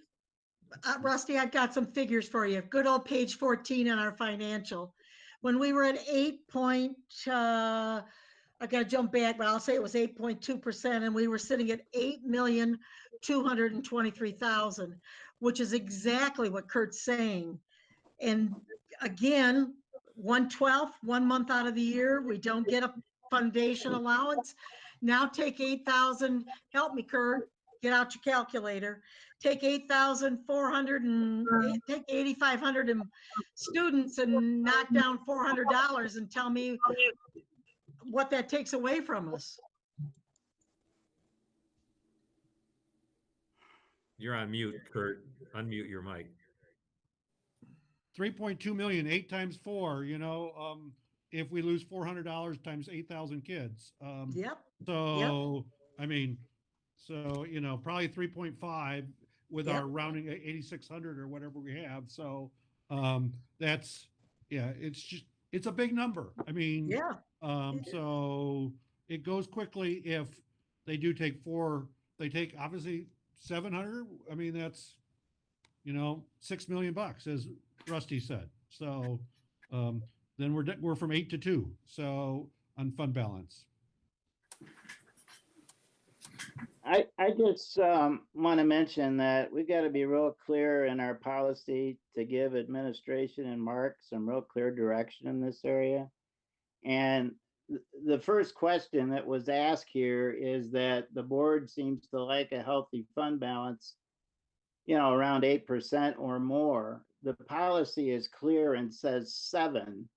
I've got some figures for you. Good old page 14 on our financial. When we were at I got to jump back, but I'll say it was 8.2%, and we were sitting at 8,223,000, which is exactly what Kurt's saying. And again, 1/12, 1 month out of the year, we don't get a foundation allowance. Now take 8,000, help me, Kurt, get out your calculator. Take 8,400 and take 8,500 students and knock down $400 and tell me what that takes away from us. You're on mute, Kurt. Unmute your mic. 3.2 million, 8 times 4, if we lose $400 times 8,000 kids. Yep. So, I mean, probably 3.5 with our rounding 8,600 or whatever we have. So, it's a big number. I mean, so it goes quickly if they do take 4, they take obviously 700. I mean, that's, $6 million, as Rusty said. So then we're from 8 to 2. So on fund balance. I just want to mention that we've got to be real clear in our policy to give administration and Mark some real clear direction in this area. And the first question that was asked here is that the board seems to like a healthy fund balance, around 8% or more. The policy is clear and says 7.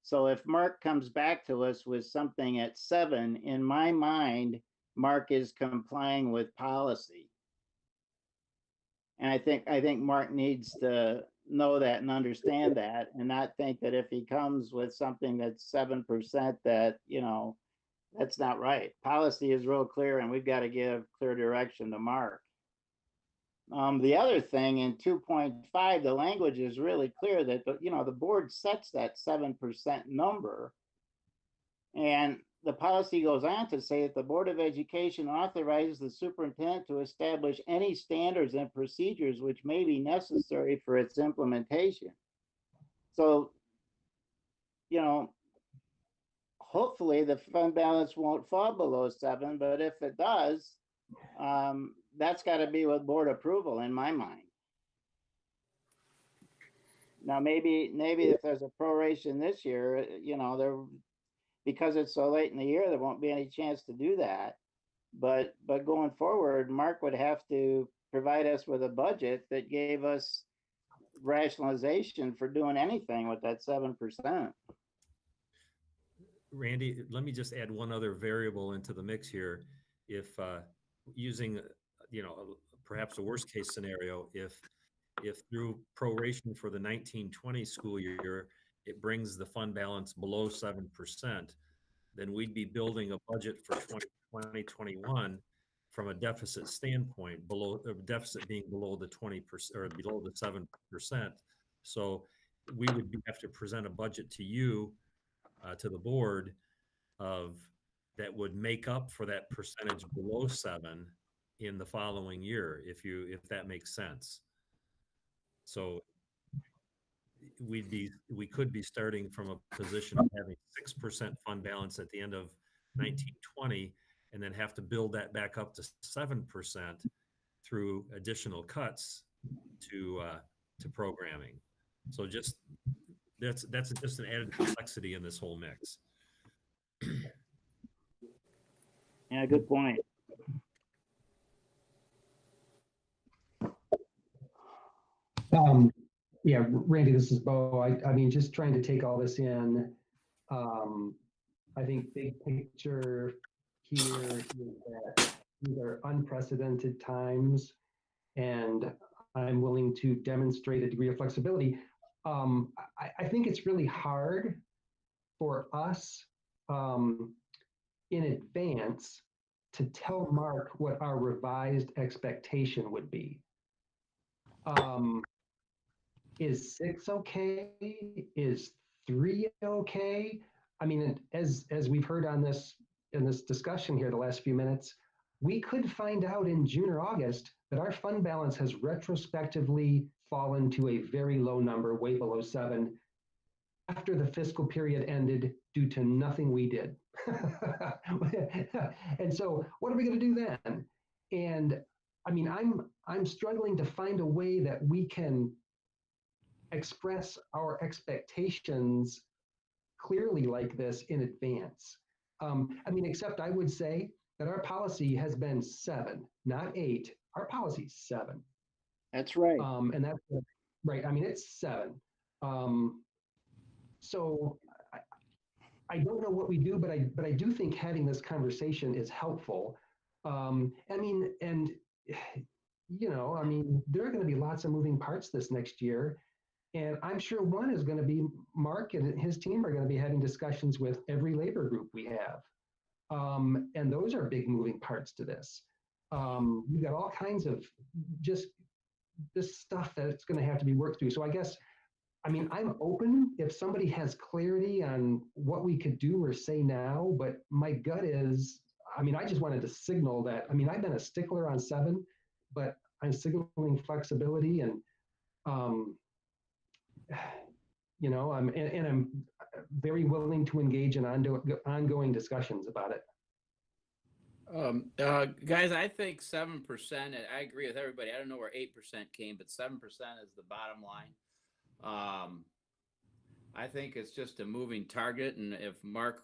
So if Mark comes back to us with something at 7, in my mind, Mark is complying with policy. And I think Mark needs to know that and understand that, and not think that if he comes with something that's 7%, that, that's not right. Policy is real clear, and we've got to give clear direction to Mark. The other thing in 2.5, the language is really clear that the board sets that 7% number, and the policy goes on to say that the Board of Education authorizes the superintendent to establish any standards and procedures which may be necessary for its implementation. So, hopefully the fund balance won't fall below 7, but if it does, that's got to be with board approval in my mind. Now, maybe if there's a proration this year, because it's so late in the year, there won't be any chance to do that. But going forward, Mark would have to provide us with a budget that gave us rationalization for doing anything with that 7%. Randy, let me just add one other variable into the mix here. If using, perhaps a worst case scenario, if through proration for the 1920 school year, it brings the fund balance below 7%, then we'd be building a budget for 2021 from a deficit standpoint, deficit being below the 20% or below the 7%. So we would have to present a budget to you, to the board, of that would make up for that percentage below 7 in the following year, if that makes sense. So we could be starting from a position of having 6% fund balance at the end of 1920, and then have to build that back up to 7% through additional cuts to programming. So that's just an added complexity in this whole mix. Yeah, good point. Yeah, Randy, this is Bo. I mean, just trying to take all this in. I think big picture here is that these are unprecedented times, and I'm willing to demonstrate a degree of flexibility. I think it's really hard for us in advance to tell Mark what our revised expectation would be. Is 6 okay? Is 3 okay? I mean, as we've heard in this discussion here the last few minutes, we could find out in June or August that our fund balance has retrospectively fallen to a very low number, way below 7, after the fiscal period ended due to nothing we did. And so what are we going to do then? And I mean, I'm struggling to find a way that we can express our expectations clearly like this in advance. I mean, except I would say that our policy has been 7, not 8. Our policy's 7. That's right. And that's right. I mean, it's 7. So I don't know what we do, but I do think having this conversation is helpful. I mean, and you know, I mean, there are going to be lots of moving parts this next year. And I'm sure one is going to be Mark and his team are going to be having discussions with every labor group we have. And those are big moving parts to this. We've got all kinds of just this stuff that's going to have to be worked through. So I guess, I mean, I'm open if somebody has clarity on what we could do or say now, but my gut is, I mean, I just wanted to signal that, I mean, I've been a stickler on 7, but I'm signaling flexibility and, you know, I'm very willing to engage in ongoing discussions about it. Guys, I think 7%, and I agree with everybody. I don't know where 8% came, but 7% is the bottom line. I think it's just a moving target. And if Mark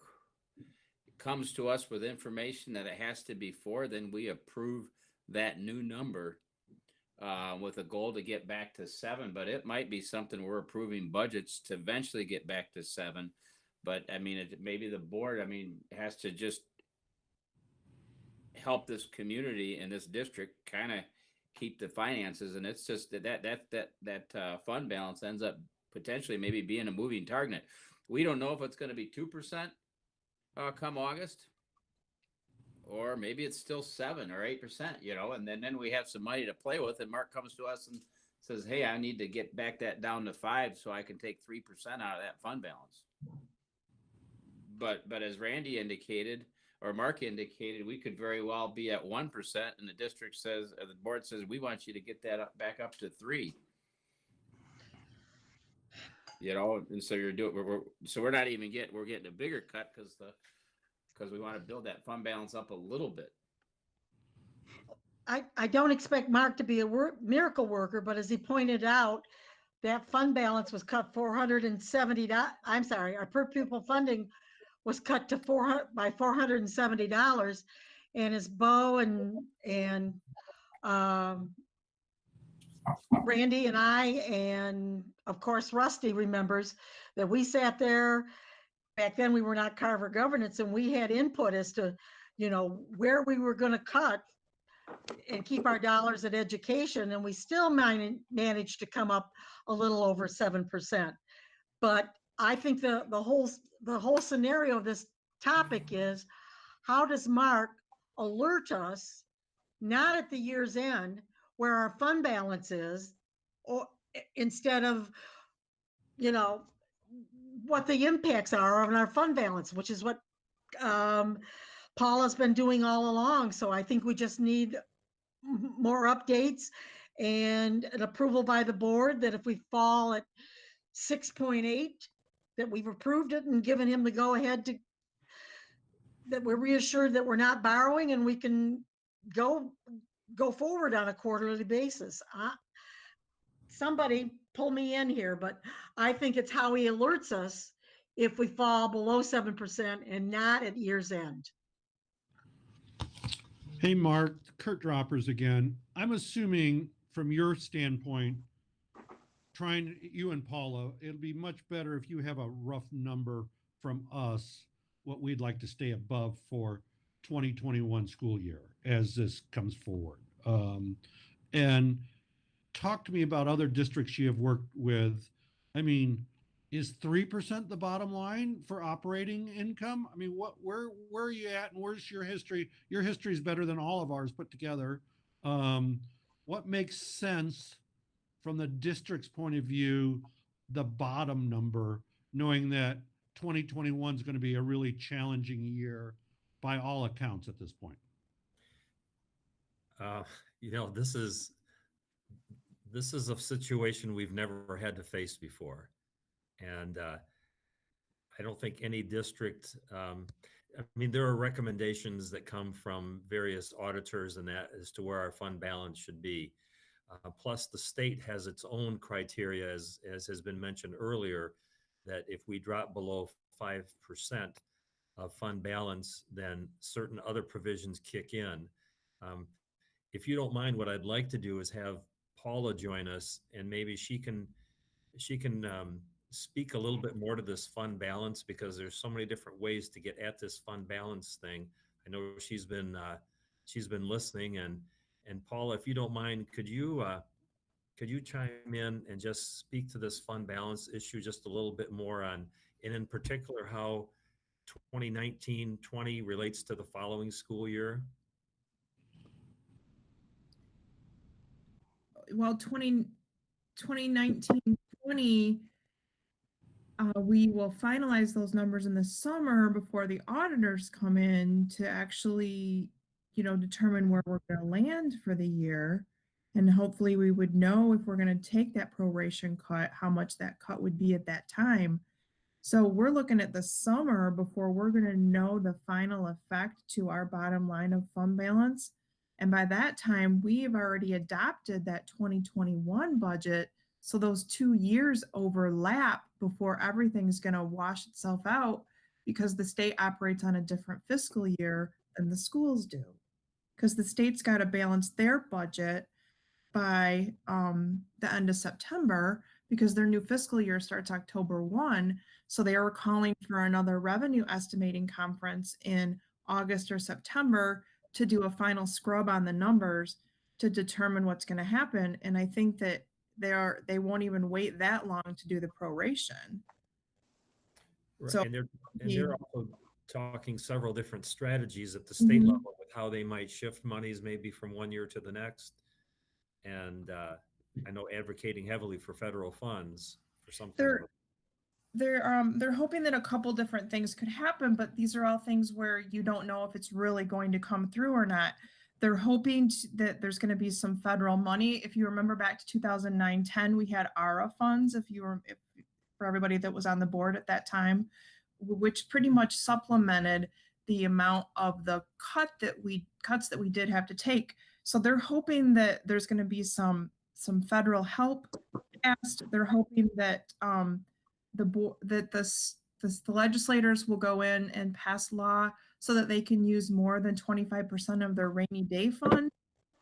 comes to us with information that it has to be 4, then we approve that new number with a goal to get back to 7. But it might be something we're approving budgets to eventually get back to 7. But I mean, maybe the board, I mean, has to just help this community in this district kind of keep the finances, and it's just that fund balance ends up potentially maybe being a moving target. We don't know if it's going to be 2% come August, or maybe it's still 7 or 8%, you know, and then we have some money to play with, and Mark comes to us and says, hey, I need to get back that down to 5 so I can take 3% out of that fund balance. But as Randy indicated, or Mark indicated, we could very well be at 1%, and the district says, or the board says, we want you to get that back up to 3. You know, and so you're doing, we're not even we're getting a bigger cut because we want to build that fund balance up a little bit. I don't expect Mark to be a miracle worker, but as he pointed out, that fund balance was cut $470. I'm sorry, our per pupil funding was cut to $470, and as Bo and Randy and I, and of course Rusty remembers that we sat there back then. We were not Carver governance, and we had input as to, you know, where we were going to cut and keep our dollars at education, and we still managed to come up a little over 7%. But I think the whole scenario of this topic is, how does Mark alert us, not at the year's end, where our fund balance is, or instead of, you know, what the impacts are on our fund balance, which is what Paula's been doing all along. So I think we just need more updates and an approval by the board that if we fall at 6.8, that we've approved it and given him the go ahead to, that we're reassured that we're not borrowing and we can go forward on a quarterly basis. Somebody pull me in here, but I think it's how he alerts us if we fall below 7% and not at year's end. Hey, Mark, Kurt Droppers again. I'm assuming from your standpoint, you and Paula, it'll be much better if you have a rough number from us, what we'd like to stay above for 2021 school year as this comes forward. And talk to me about other districts you have worked with. I mean, is 3% the bottom line for operating income? I mean, where are you at, and where's your history? Your history is better than all of ours put together. What makes sense from the district's point of view, the bottom number, knowing that 2021 is going to be a really challenging year by all accounts at this point? You know, this is a situation we've never had to face before. And I don't think any district, I mean, there are recommendations that come from various auditors and that as to where our fund balance should be. Plus, the state has its own criteria, as has been mentioned earlier, that if we drop below 5% of fund balance, then certain other provisions kick in. If you don't mind, what I'd like to do is have Paula join us, and maybe she can speak a little bit more to this fund balance, because there's so many different ways to get at this fund balance thing. I know she's been listening, and Paula, if you don't mind, could you chime in and just speak to this fund balance issue just a little bit more on, and in particular, how 2019-20 relates to the following school year? Well, 2019-20, we will finalize those numbers in the summer before the auditors come in to actually, determine where we're going to land for the year. And hopefully we would know if we're going to take that proration cut, how much that cut would be at that time. So we're looking at the summer before we're going to know the final effect to our bottom line of fund balance. And by that time, we've already adopted that 2021 budget. So those 2 years overlap before everything's going to wash itself out, because the state operates on a different fiscal year than the schools do. Because the state's got to balance their budget by the end of September, because their new fiscal year starts October 1. So they are calling for another revenue estimating conference in August or September to do a final scrub on the numbers to determine what's going to happen. And I think that they won't even wait that long to do the proration. Right. So, and they're also talking several different strategies at the state level with how they might shift monies maybe from one year to the next. And I know advocating heavily for federal funds for something. They're hoping that a couple different things could happen, but these are all things where you don't know if it's really going to come through or not. They're hoping that there's going to be some federal money. If you remember back to 2009-10, we had ARA funds. For everybody that was on the board at that time, which pretty much supplemented the amount of the cuts that we did have to take. So they're hoping that there's going to be some federal help passed. They're hoping that the legislators will go in and pass law so that they can use more than 25% of their rainy day fund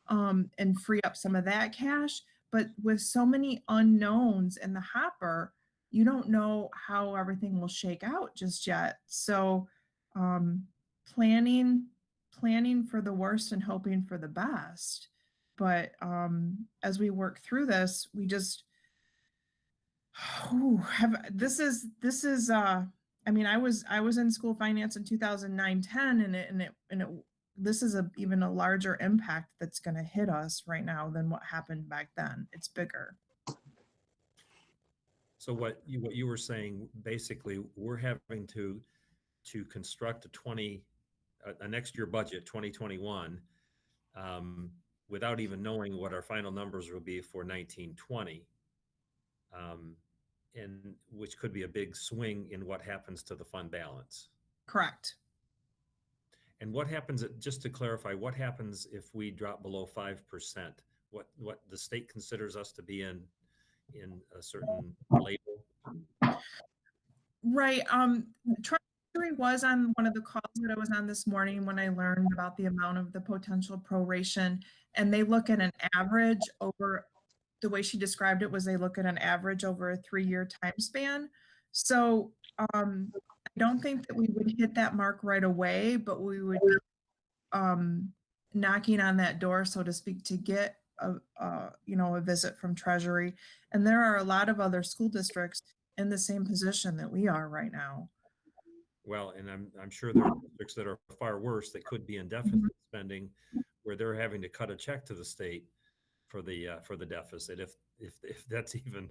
and free up some of that cash. But with so many unknowns in the hopper, you don't know how everything will shake out just yet. So planning for the worst and hoping for the best. But as we work through this, we just this is I mean, I was in school finance in 2009-10, and this is even a larger impact that's going to hit us right now than what happened back then. It's bigger. So what you were saying, basically, we're having to construct a a next year budget, 2021, without even knowing what our final numbers will be for 1920, and which could be a big swing in what happens to the fund balance. Correct. And what happens, just to clarify, what happens if we drop below 5%? What the state considers us to be in a certain label? Right. Treasury was on one of the calls that I was on this morning when I learned about the amount of the potential proration, and they look at an average over, the way she described it was they look at an average over a 3-year time span. So I don't think that we would hit that mark right away, but we would knocking on that door, so to speak, to get a visit from Treasury. And there are a lot of other school districts in the same position that we are right now. Well, and I'm sure there are districts that are far worse that could be in deficit spending, where they're having to cut a check to the state for the deficit. If that's even,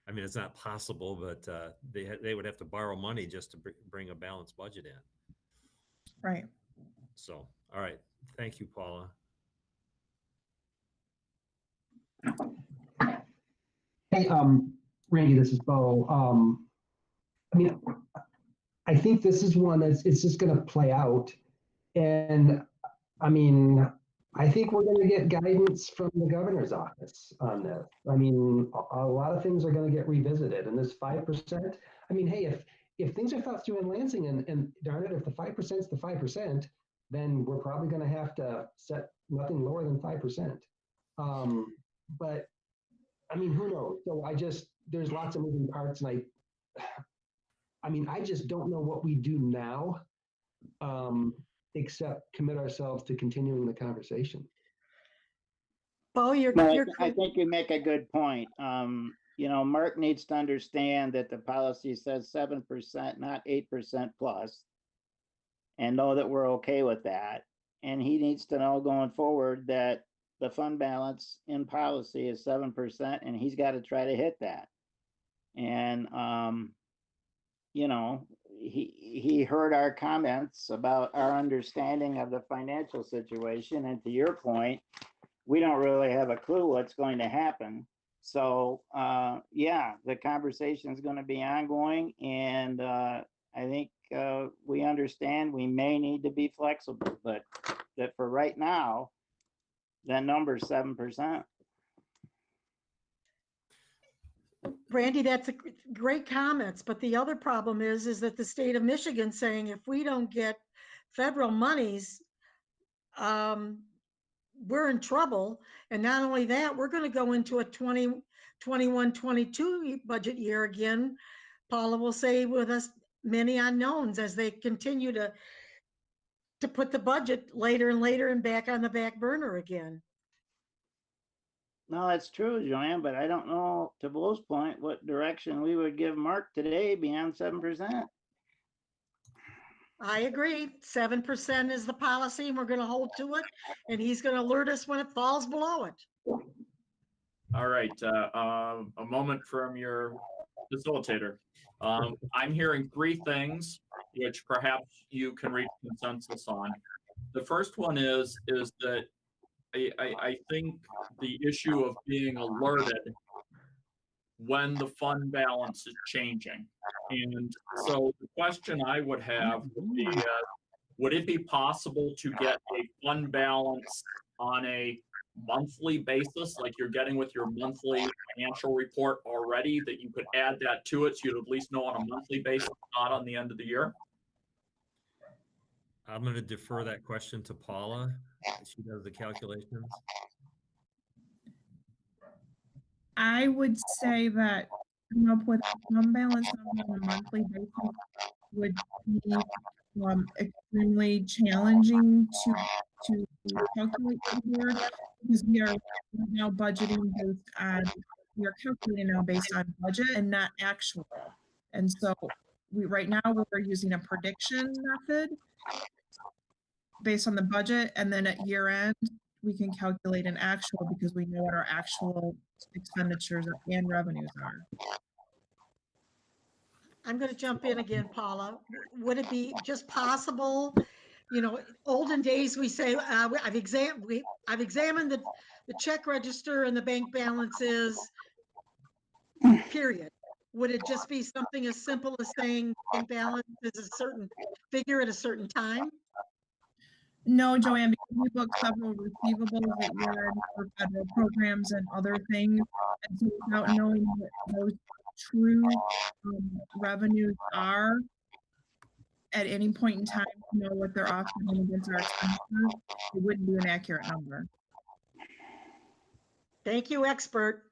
I mean, it's not possible, but they would have to borrow money just to bring a balanced budget in. Right. So, all right. Thank you, Paula. Hey, Randy, this is Bo. I mean, I think this is one it's just going to play out. And I mean, I think we're going to get guidance from the governor's office on this. I mean, a lot of things are going to get revisited. And this 5%, I mean, hey, if things are thought through in Lansing and darn it, if the 5% is the 5%, then we're probably going to have to set nothing lower than 5%. But I mean, who knows? So there's lots of moving parts, and I mean, I just don't know what we do now, except commit ourselves to continuing the conversation. Bo, I think you make a good point. Mark needs to understand that the policy says 7%, not 8% plus, and know that we're okay with that. And he needs to know going forward that the fund balance in policy is 7%, and he's got to try to hit that. And, he heard our comments about our understanding of the financial situation. And to your point, we don't really have a clue what's going to happen. So, the conversation is going to be ongoing. And I think we understand we may need to be flexible, but that for right now, that number is 7%. Randy, that's a great comments, but the other problem is that the state of Michigan saying if we don't get federal monies, we're in trouble. And not only that, we're going to go into a 21-22 budget year again. Paula will say with us many unknowns as they continue to put the budget later and later and back on the back burner again. No, that's true, Joanne, but I don't know, to Bo's point, what direction we would give Mark today beyond 7%. I agree. 7% is the policy, and we're going to hold to it. And he's going to alert us when it falls below it. All right. A moment from your facilitator. I'm hearing 3 things which perhaps you can reach consensus on. The first one is that I think the issue of being alerted when the fund balance is changing. And so the question I would have would be, would it be possible to get a fund balance on a monthly basis, like you're getting with your monthly financial report already, that you could add that to it so you'd at least know on a monthly basis, not on the end of the year? I'm going to defer that question to Paula. She does the calculations. I would say that coming up with a fund balance number on a monthly basis would be extremely challenging to calculate for the board, because we are now budgeting based on, we are calculating now based on budget and not actual. And so right now we're using a prediction method based on the budget, and then at year end we can calculate an actual because we know what our actual expenditures and revenues are. I'm going to jump in again, Paula. Would it be just possible olden days, we say, I've examined the check register and the bank balances, period. Would it just be something as simple as saying bank balance is a certain figure at a certain time? No, Joanne, because we book several receivables at year-end for federal programs and other things. And so without knowing what those true revenues are at any point in time, to know what they're offsetting against our expenditures, it wouldn't be an accurate number. Thank you, expert.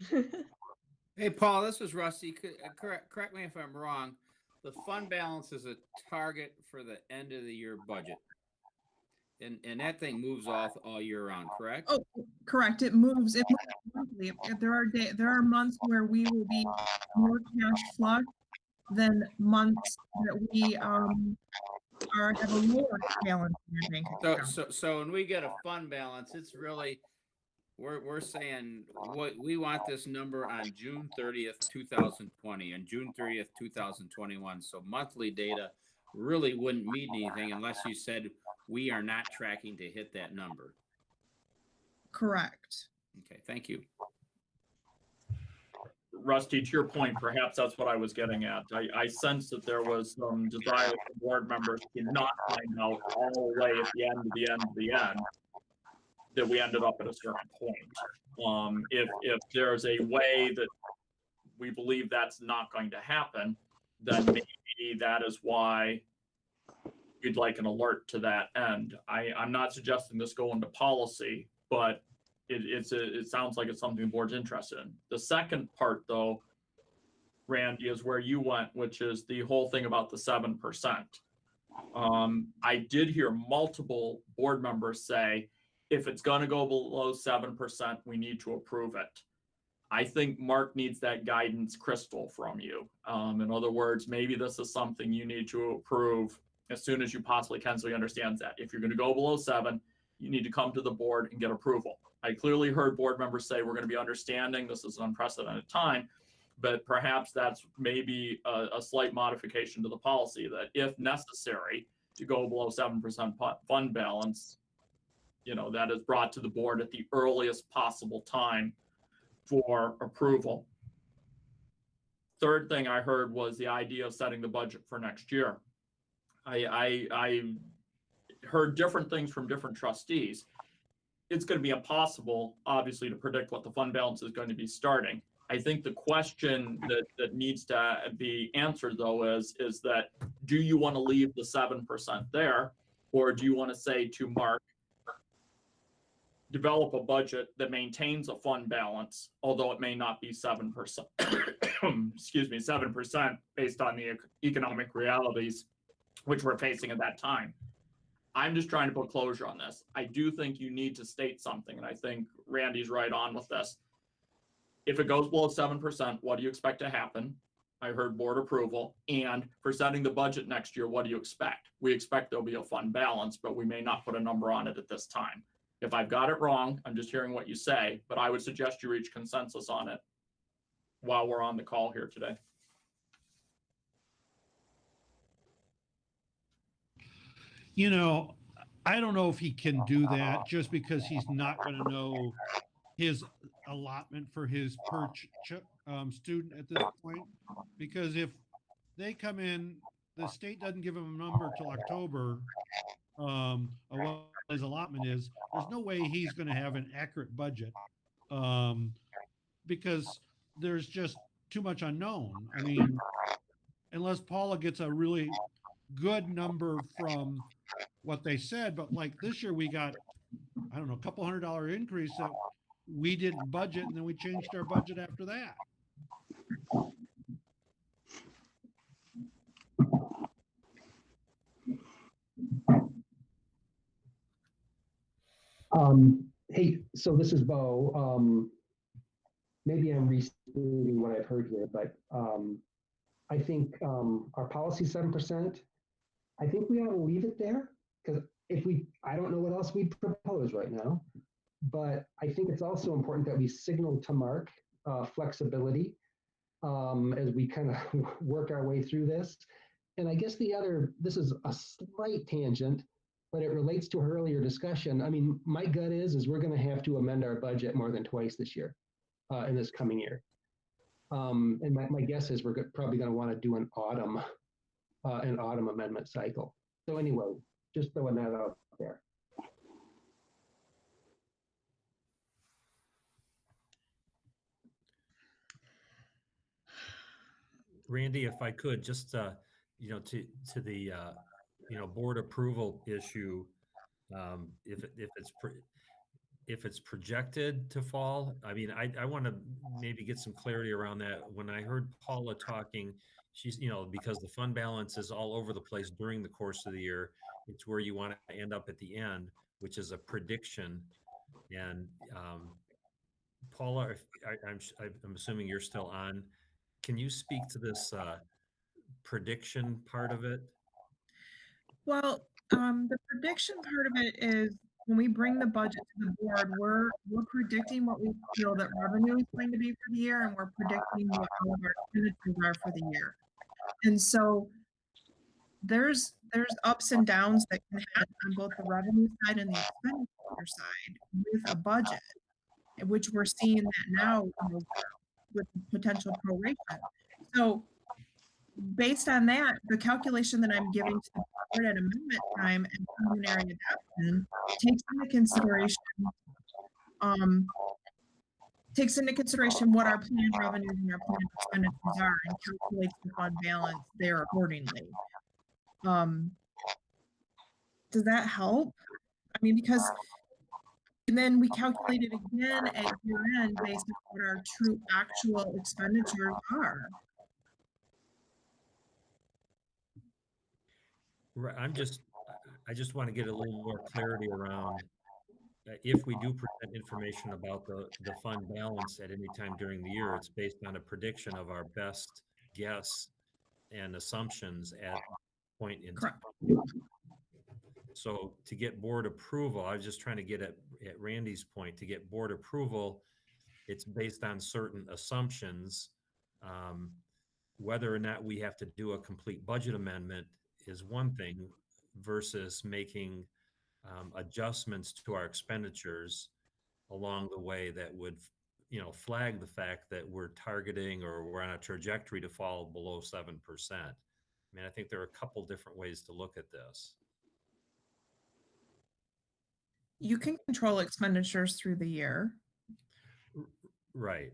Hey, Paul, this is Rusty. Correct me if I'm wrong. The fund balance is a target for the end of the year budget. And that thing moves off all year round, correct? Oh, correct. It moves monthly. There are months where we will be more cash flush than months that we have a lower balance in our bank account. So when we get a fund balance, it's really we're saying what we want this number on June 30th, 2020 and June 30th, 2021. So monthly data really wouldn't mean anything unless you said we are not tracking to hit that number. Correct. Okay, thank you. Rusty, to your point, perhaps that's what I was getting at. I sense that there was some desire from board members to not find out all the way at the end of the end of the end that we ended up at a certain point. If there's a way that we believe that's not going to happen, then maybe that is why we'd like an alert to that end. I'm not suggesting this go into policy, but it sounds like it's something the board's interested in. The second part, though, Randy, is where you went, which is the whole thing about the 7%. I did hear multiple board members say, if it's going to go below 7%, we need to approve it. I think Mark needs that guidance crystal from you. In other words, maybe this is something you need to approve as soon as you possibly can, so he understands that. If you're going to go below 7, you need to come to the board and get approval. I clearly heard board members say we're going to be understanding this is an unprecedented time, but perhaps that's maybe a slight modification to the policy that if necessary to go below 7% fund balance, that is brought to the board at the earliest possible time for approval. Third thing I heard was the idea of setting the budget for next year. I heard different things from different trustees. It's going to be impossible, obviously, to predict what the fund balance is going to be starting. I think the question that needs to be answered, though, is that do you want to leave the 7% there, or do you want to say to Mark, develop a budget that maintains a fund balance, although it may not be 7%, excuse me, 7% based on the economic realities which we're facing at that time. I'm just trying to put closure on this. I do think you need to state something, and I think Randy's right on with this. If it goes below 7%, what do you expect to happen? I heard board approval. And for setting the budget next year, what do you expect? We expect there'll be a fund balance, but we may not put a number on it at this time. If I've got it wrong, I'm just hearing what you say, but I would suggest you reach consensus on it while we're on the call here today. I don't know if he can do that just because he's not going to know his allotment for his per student at this point. Because if they come in, the state doesn't give him a number till October of what his allotment is, there's no way he's going to have an accurate budget because there's just too much unknown. I mean, unless Paula gets a really good number from what they said, but like this year we got, I don't know, a couple $100 increase that we didn't budget, and then we changed our budget after that. Hey, so this is Bo. Maybe I'm restating what I've heard here, but I think our policy 7%, I think we ought to leave it there, because I don't know what else we'd propose right now, but I think it's also important that we signal to Mark flexibility as we kind of work our way through this. And I guess this is a slight tangent, but it relates to her earlier discussion. I mean, my gut is we're going to have to amend our budget more than twice this year, in this coming year. And my guess is we're probably going to want to do an autumn amendment cycle. So anyway, just throwing that out there. Randy, if I could just, you know, to the, you know, board approval issue, if it's projected to fall, I mean, I want to maybe get some clarity around that. When I heard Paula talking, she's, you know, because the fund balance is all over the place during the course of the year, it's where you want to end up at the end, which is a prediction. And Paula, if I'm assuming you're still on. Can you speak to this prediction part of it? Well, the prediction part of it is when we bring the budget to the board, we're predicting what we feel that revenue is going to be for the year, and we're predicting what all of our expenditures are for the year. And so there's ups and downs that can happen on both the revenue side and the expenditure side with a budget, which we're seeing that now, you know, with potential proration. So based on that, the calculation that I'm giving to the board at amendment time and preliminary adoption takes into consideration what our planned revenues and our planned expenditures are and calculates the fund balance there accordingly. Does that help? I mean, because and then we calculate it again at year end based on what our true actual expenditures are. Right, I just want to get a little more clarity around if we do present information about the fund balance at any time during the year, it's based on a prediction of our best guess and assumptions at point in time. So to get board approval, I was just trying to get at Randy's point, to get board approval, it's based on certain assumptions. Whether or not we have to do a complete budget amendment is one thing versus making adjustments to our expenditures along the way that would, you know, flag the fact that we're targeting or we're on a trajectory to fall below 7%. I mean, I think there are a couple different ways to look at this. You can control expenditures through the year. Right.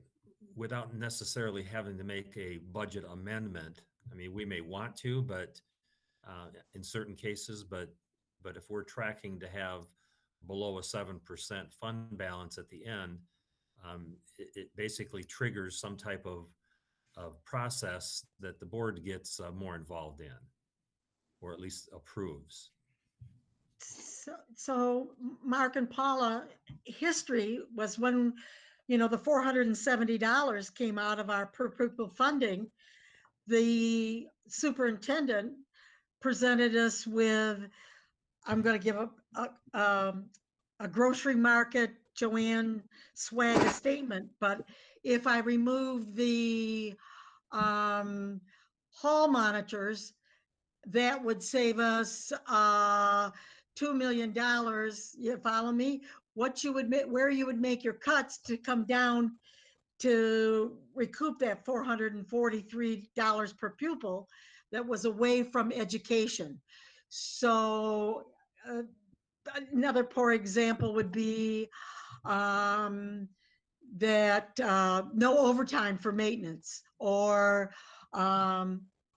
Without necessarily having to make a budget amendment. I mean, we may want to, but in certain cases, but if we're tracking to have below a 7% fund balance at the end, it basically triggers some type of process that the board gets more involved in, or at least approves. So Mark and Paula, history was when, you know, the $470 came out of our per pupil funding, the superintendent presented us with, I'm going to give a grocery market Joanne Swagger statement, but if I remove the hall monitors, that would save us $2 million. You follow me? What you would where you would make your cuts to come down to recoup that $443 per pupil that was away from education. So another poor example would be that no overtime for maintenance or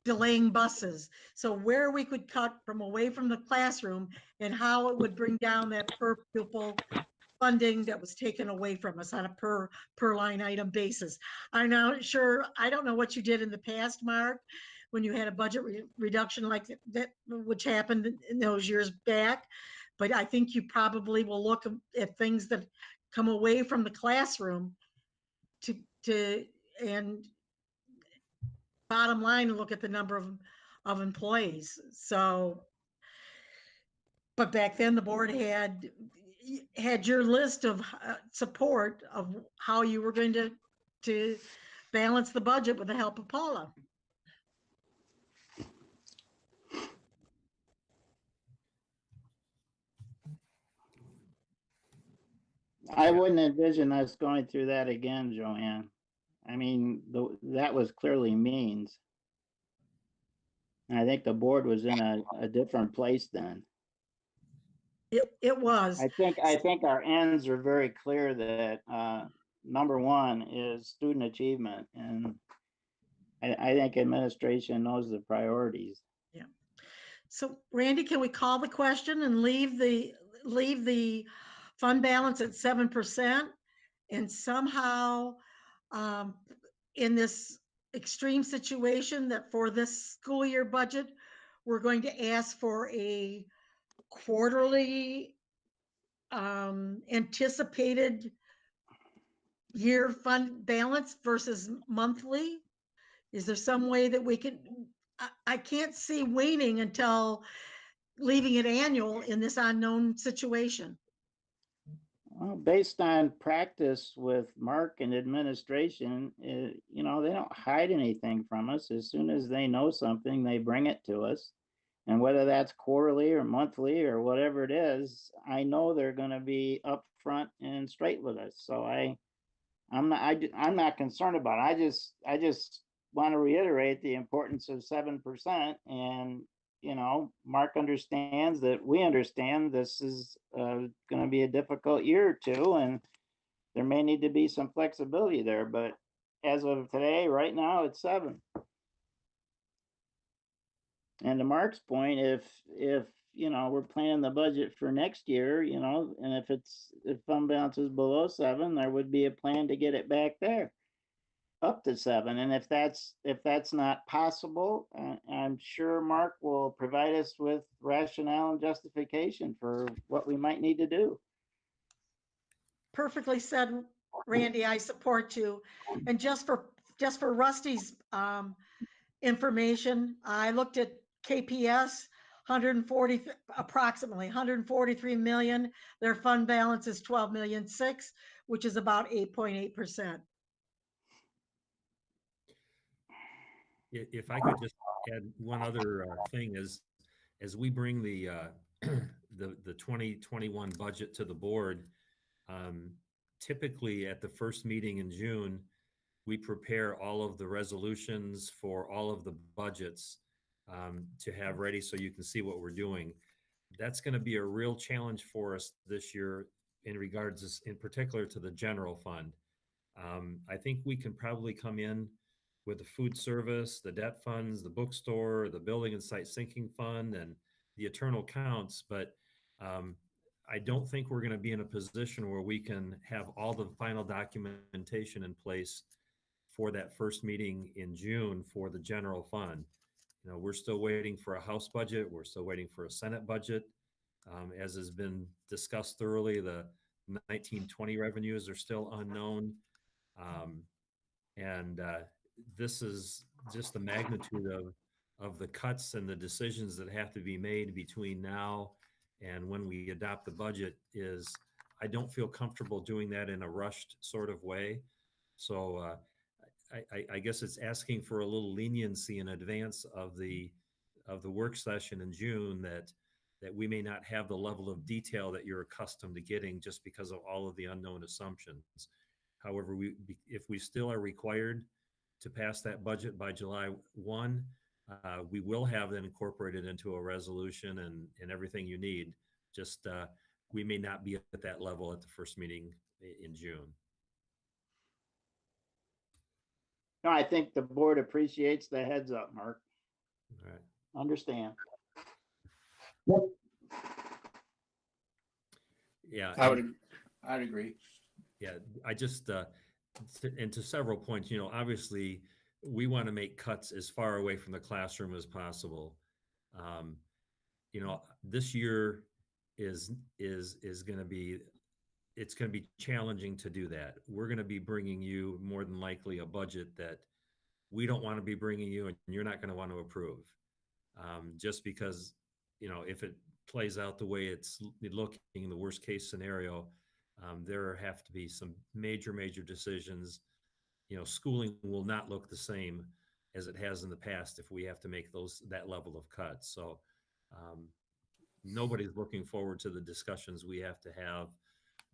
delaying buses. So where we could cut from away from the classroom and how it would bring down that per pupil funding that was taken away from us on a per line item basis. I'm not sure, I don't know what you did in the past, Mark, when you had a budget reduction like that, which happened in those years back. But I think you probably will look at things that come away from the classroom and bottom line, look at the number of employees. So, but back then the board had your list of support of how you were going to balance the budget with the help of Paula. I wouldn't envision us going through that again, Joanne. I mean, that was clearly means. And I think the board was in a different place then. It was. I think our ends are very clear that number one is student achievement, and I think administration knows the priorities. Yeah. So Randy, can we call the question and leave the fund balance at 7% and somehow in this extreme situation that for this school year budget, we're going to ask for a quarterly anticipated year fund balance versus monthly? Is there some way that we can, I can't see waning until leaving it annual in this unknown situation. Well, based on practice with Mark and administration, you know, they don't hide anything from us. As soon as they know something, they bring it to us. And whether that's quarterly or monthly or whatever it is, I know they're going to be upfront and straight with us. So I'm not concerned about it. I just want to reiterate the importance of 7%. And you know, Mark understands that we understand this is going to be a difficult year or two, and there may need to be some flexibility there. But as of today, right now, it's 7. And to Mark's point, if you know we're planning the budget for next year, you know, and if fund balance is below 7, there would be a plan to get it back there, up to 7. And if that's not possible, I'm sure Mark will provide us with rationale and justification for what we might need to do. Perfectly said, Randy. I support you. And just for Rusty's information, I looked at KPS, approximately 143 million. Their fund balance is 12 million 6, which is about 8.8%. If I could just add one other thing is, as we bring the 2021 budget to the board, typically at the first meeting in June, we prepare all of the resolutions for all of the budgets to have ready so you can see what we're doing. That's going to be a real challenge for us this year in regards, in particular, to the general fund. I think we can probably come in with the food service, the debt funds, the bookstore, the building and site sinking fund, and the eternal counts. But I don't think we're going to be in a position where we can have all the final documentation in place for that first meeting in June for the general fund. You know, we're still waiting for a House budget. We're still waiting for a Senate budget. As has been discussed thoroughly, the 1920 revenues are still unknown. And this is just the magnitude of the cuts and the decisions that have to be made between now and when we adopt the budget. Is I don't feel comfortable doing that in a rushed sort of way. So I guess it's asking for a little leniency in advance of the work session in June, that we may not have the level of detail that you're accustomed to getting just because of all of the unknown assumptions. However, if we still are required to pass that budget by July 1, we will have that incorporated into a resolution and everything you need. Just we may not be at that level at the first meeting in June. No, I think the board appreciates the heads up, Mark. All right. Understand. Yeah. I'd agree. Yeah, I just, and to several points, you know, obviously we want to make cuts as far away from the classroom as possible. You know, this year is going to be, it's going to be challenging to do that. We're going to be bringing you more than likely a budget that we don't want to be bringing you and you're not going to want to approve. Just because, you know, if it plays out the way it's looking in the worst case scenario, there have to be some major decisions. You know, schooling will not look the same as it has in the past if we have to make that level of cuts. So nobody's looking forward to the discussions we have to have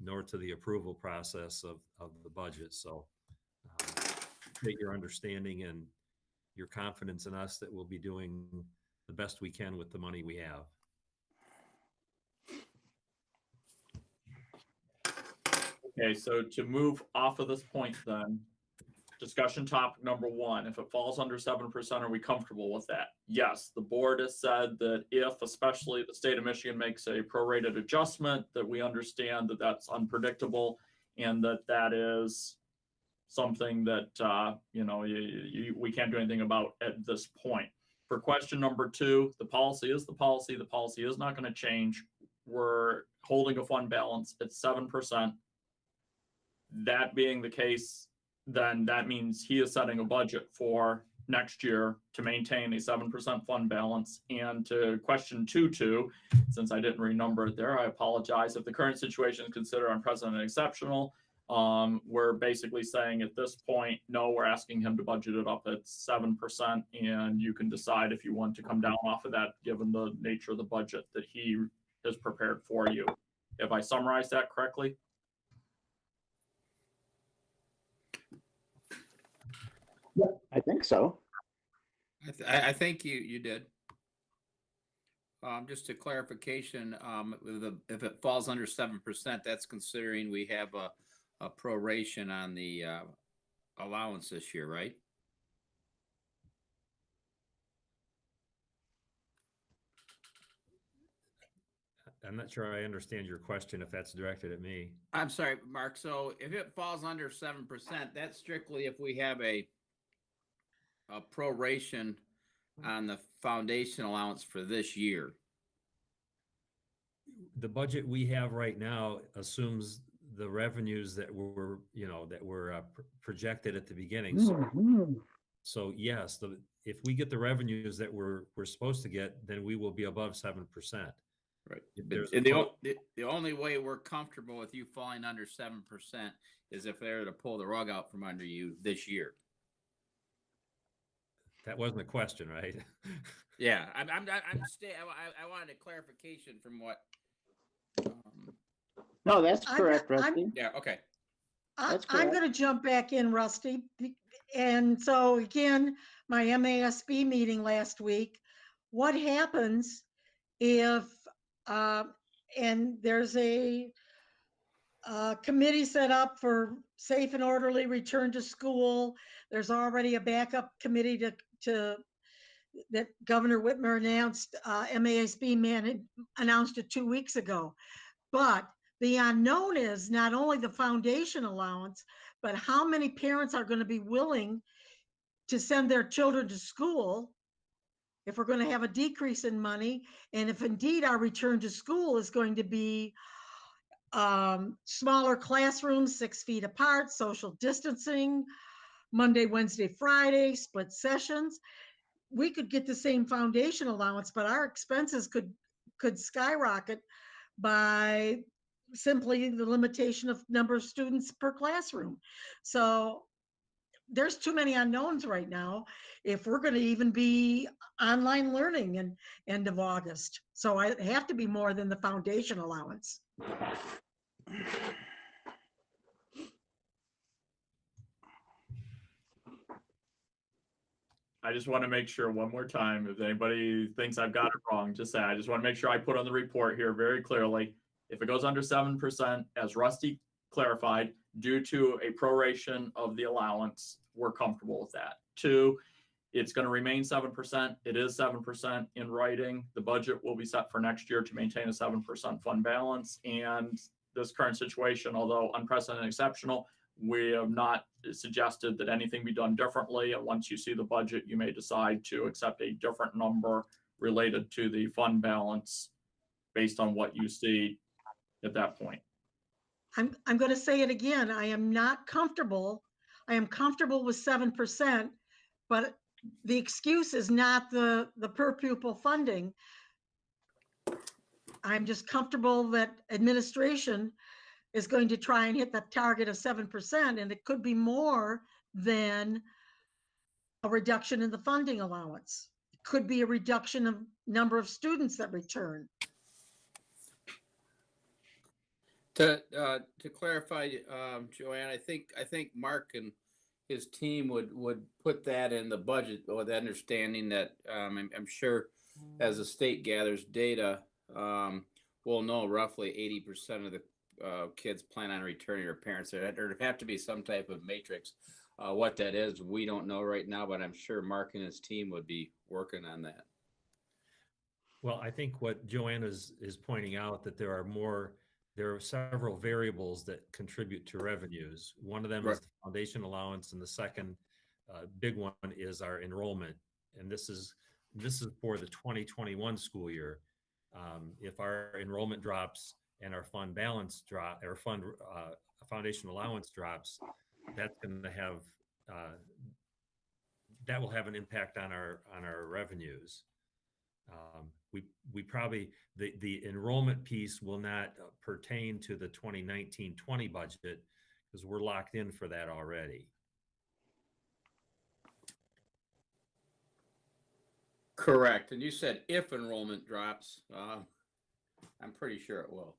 nor to the approval process of the budget. So take your understanding and your confidence in us that we'll be doing the best we can with the money we have. Okay, so to move off of this point then, discussion topic number one, if it falls under 7%, are we comfortable with that? Yes, the board has said that if, especially the state of Michigan makes a prorated adjustment, that we understand that that's unpredictable and that that is something that, we can't do anything about at this point. For question number two, the policy is the policy. The policy is not going to change. We're holding a fund balance at 7%. That being the case, then that means he is setting a budget for next year to maintain a 7% fund balance. And to question 2.2, since I didn't renumber it there, I apologize. If the current situation is considered unprecedented and exceptional, we're basically saying at this point, no, we're asking him to budget it up at 7%, and you can decide if you want to come down off of that, given the nature of the budget that he has prepared for you. If I summarize that correctly? Yeah, I think so. I think you did. Just a clarification, if it falls under 7%, that's considering we have a proration on the allowance this year, right? I'm not sure I understand your question if that's directed at me. I'm sorry, Mark. So if it falls under 7%, that's strictly if we have a proration on the foundation allowance for this year. The budget we have right now assumes the revenues that were, projected at the beginning. So yes, if we get the revenues that we're supposed to get, then we will be above 7%. Right. And the only way we're comfortable with you falling under 7% is if they're to pull the rug out from under you this year. That wasn't a question, right? Yeah, I wanted a clarification from what. No, that's correct, Rusty. Yeah. Okay. I'm going to jump back in, Rusty. And so again, my MASB meeting last week, what happens if, and there's a committee set up for safe and orderly return to school. There's already a backup committee that Governor Whitmer announced, MASB announced it 2 weeks ago. But the unknown is not only the foundation allowance, but how many parents are going to be willing to send their children to school if we're going to have a decrease in money, and if indeed our return to school is going to be smaller classrooms, 6 feet apart, social distancing, Monday, Wednesday, Friday, split sessions. We could get the same foundation allowance, but our expenses could skyrocket by simply the limitation of number of students per classroom. So there's too many unknowns right now if we're going to even be online learning in end of August. So I have to be more than the foundation allowance. I just want to make sure one more time, if anybody thinks I've got it wrong, just say, I just want to make sure I put on the report here very clearly. If it goes under 7%, as Rusty clarified, due to a proration of the allowance, we're comfortable with that. 2, it's going to remain 7%. It is 7% in writing. The budget will be set for next year to maintain a 7% fund balance. And this current situation, although unprecedented and exceptional, we have not suggested that anything be done differently. And once you see the budget, you may decide to accept a different number related to the fund balance based on what you see at that point. I'm going to say it again. I am not comfortable. I am comfortable with 7%, but the excuse is not the per pupil funding. I'm just comfortable that administration is going to try and hit the target of 7%, and it could be more than a reduction in the funding allowance. It could be a reduction of number of students that return. To clarify, Joanne, I think Mark and his team would put that in the budget with the understanding that I'm sure as the state gathers data, we'll know roughly 80% of the kids plan on returning to their parents. There'd have to be some type of matrix. What that is, we don't know right now, but I'm sure Mark and his team would be working on that. Well, I think what Joanne is pointing out that there are several variables that contribute to revenues. One of them is the foundation allowance, and the second big one is our enrollment. And this is for the 2021 school year. If our enrollment drops and our fund balance foundation allowance drops, that's going to have that will have an impact on our revenues. We probably the enrollment piece will not pertain to the 2019-20 budget because we're locked in for that already. Correct. And you said if enrollment drops, I'm pretty sure it will.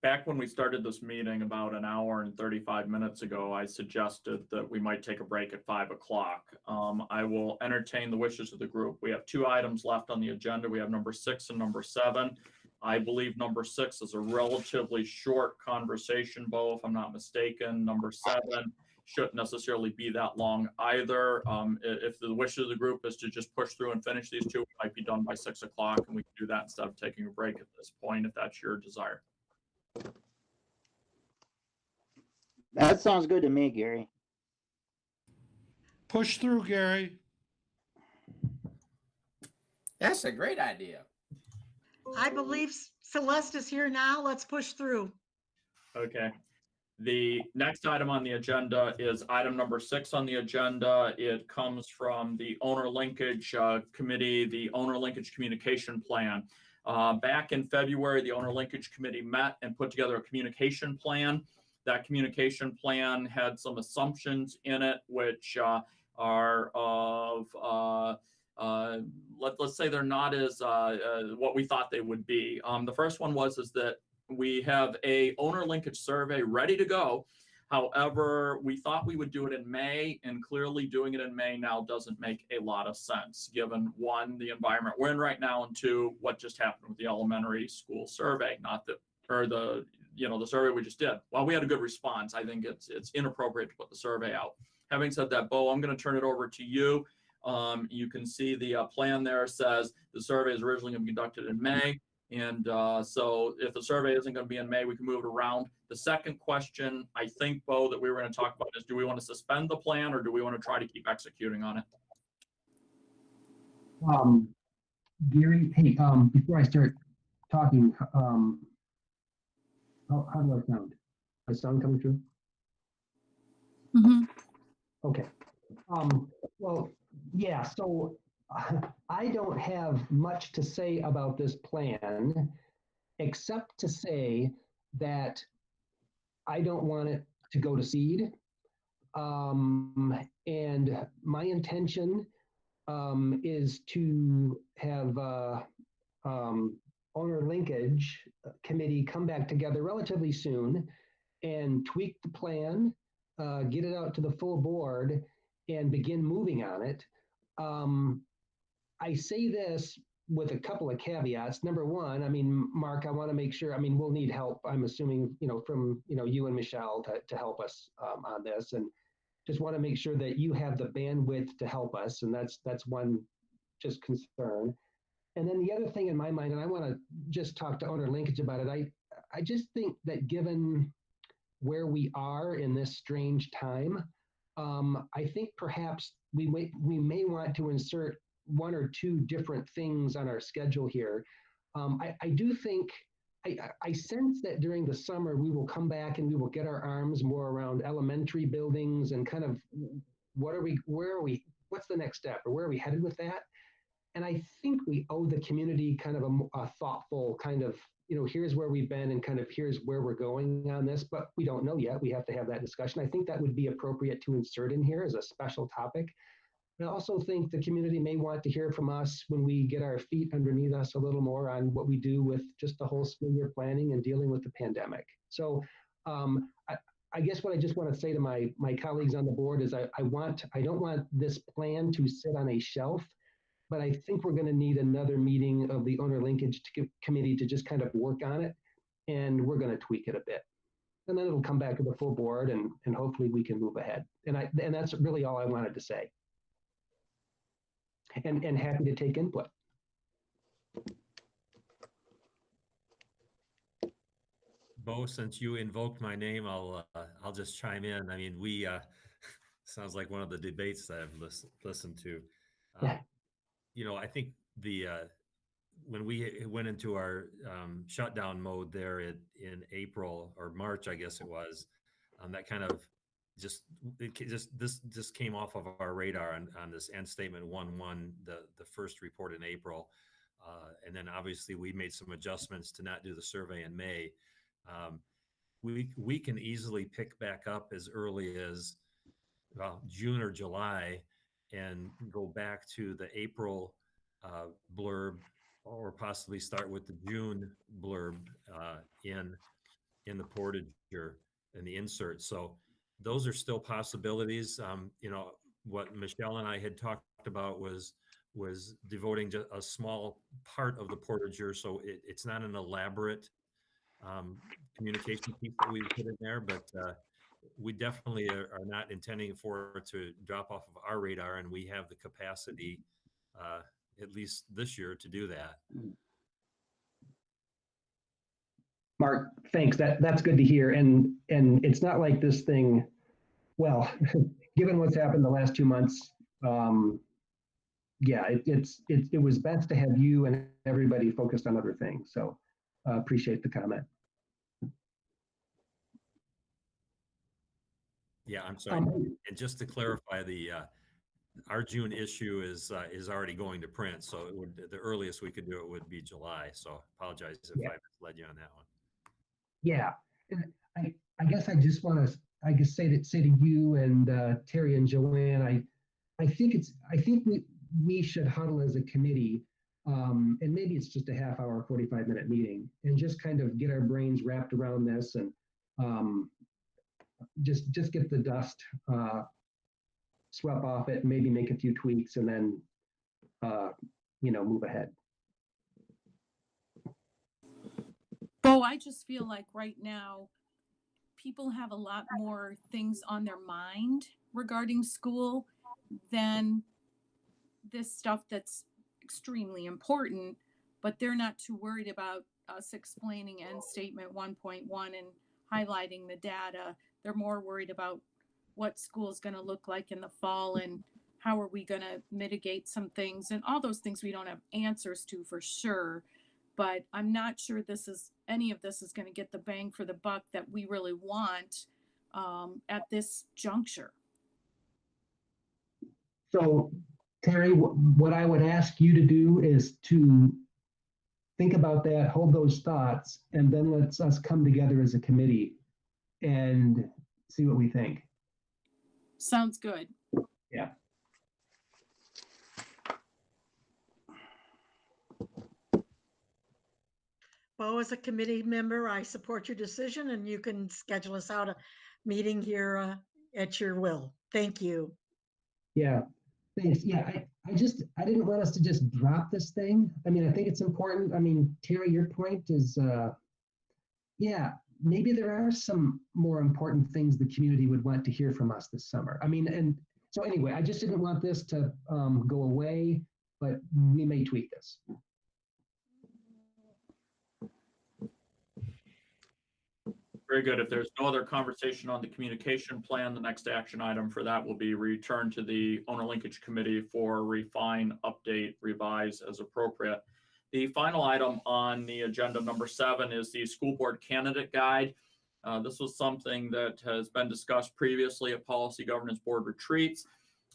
Back when we started this meeting about an hour and 35 minutes ago, I suggested that we might take a break at 5 o'clock. I will entertain the wishes of the group. We have 2 items left on the agenda. We have number 6 and number 7. I believe number 6 is a relatively short conversation, Bo, if I'm not mistaken. Number 7 shouldn't necessarily be that long either. If the wish of the group is to just push through and finish these 2, we might be done by 6 o'clock, and we can do that instead of taking a break at this point, if that's your desire. That sounds good to me, Gary. Push through, Gary. That's a great idea. I believe Celeste is here now. Let's push through. Okay. The next item on the agenda is item number 6 on the agenda. It comes from the Owner Linkage Committee, the Owner Linkage Communication Plan. Back in February, the Owner Linkage Committee met and put together a communication plan. That communication plan had some assumptions in it, which are of, let's say they're not as what we thought they would be. The first one is that we have a owner linkage survey ready to go. However, we thought we would do it in May, and clearly doing it in May now doesn't make a lot of sense, given 1, the environment we're in right now, and 2, what just happened with the elementary school survey, the survey we just did. While we had a good response, I think it's inappropriate to put the survey out. Having said that, Bo, I'm going to turn it over to you. You can see the plan there says the survey is originally going to be conducted in May. And so if the survey isn't going to be in May, we can move it around. The second question, I think, Bo, that we were going to talk about is, do we want to suspend the plan, or do we want to try to keep executing on it? Gary, hey, before I start talking, how do I sound? My sound coming through? Mm-hmm. Okay. Well, yeah, so I don't have much to say about this plan, except to say that I don't want it to go to seed. And my intention is to have owner linkage committee come back together relatively soon and tweak the plan, get it out to the full board, and begin moving on it. I say this with a couple of caveats. Number one, I mean, Mark, I want to make sure, I mean, we'll need help, I'm assuming, from, you and Michelle to help us on this, and just want to make sure that you have the bandwidth to help us. And that's one just concern. And then the other thing in my mind, and I want to just talk to owner linkage about it. I just think that given where we are in this strange time, I think perhaps we may want to insert 1 or 2 different things on our schedule here. I do think, I sense that during the summer, we will come back and we will get our arms more around elementary buildings and kind of where are we, what's the next step, or where are we headed with that? And I think we owe the community kind of a thoughtful kind of, here's where we've been and kind of here's where we're going on this, but we don't know yet. We have to have that discussion. I think that would be appropriate to insert in here as a special topic. I also think the community may want to hear from us when we get our feet underneath us a little more on what we do with just the whole school year planning and dealing with the pandemic. So I guess what I just want to say to my colleagues on the board is I don't want this plan to sit on a shelf, but I think we're going to need another meeting of the owner linkage committee to just kind of work on it, and we're going to tweak it a bit. And then it'll come back to the full board, and hopefully we can move ahead. And that's really all I wanted to say. And happy to take input. Bo, since you invoked my name, I'll just chime in. I mean, we sounds like one of the debates that I've listened to. You know, I think when we went into our shutdown mode there in April or March, I guess it was, that kind of this came off of our radar on this end statement 1.1, the first report in April, and then obviously we made some adjustments to not do the survey in May. We can easily pick back up as early as June or July and go back to the April blurb, or possibly start with the June blurb in the Portage in the insert. So those are still possibilities. You know, what Michelle and I had talked about was devoting just a small part of the Portager, so it's not an elaborate communication piece that we put in there, but we definitely are not intending for it to drop off of our radar, and we have the capacity, at least this year, to do that. Mark, thanks. That's good to hear. And it's not like this thing, well, given what's happened the last 2 months, yeah, it was best to have you and everybody focused on other things. So appreciate the comment. Yeah, I'm sorry. And just to clarify, our June issue is already going to print, so the earliest we could do it would be July. So apologize if I misled you on that one. Yeah, and I guess I just want to say to you and Terry and Joanne, I think we should huddle as a committee, and maybe it's just a half hour, 45-minute meeting, and just kind of get our brains wrapped around this and just get the dust swept off it, maybe make a few tweaks, and then move ahead. Bo, I just feel like right now people have a lot more things on their mind regarding school than this stuff that's extremely important, but they're not too worried about us explaining end statement 1.1 and highlighting the data. They're more worried about what school is going to look like in the fall and how are we going to mitigate some things, and all those things we don't have answers to for sure. But I'm not sure any of this is going to get the bang for the buck that we really want at this juncture. So, Terry, what I would ask you to do is to think about that, hold those thoughts, and then let's us come together as a committee and see what we think. Sounds good. Yeah. Bo, as a committee member, I support your decision, and you can schedule us out a meeting here at your will. Thank you. Yeah, thanks. Yeah, I didn't want us to just drop this thing. I mean, I think it's important. I mean, Terry, your point is, yeah, maybe there are some more important things the community would want to hear from us this summer. I mean, and so anyway, I just didn't want this to go away, but we may tweak this. Very good. If there's no other conversation on the communication plan, the next action item for that will be return to the owner linkage committee for refine, update, revise as appropriate. The final item on the agenda, number 7, is the school board candidate guide. This was something that has been discussed previously at policy governance board retreats.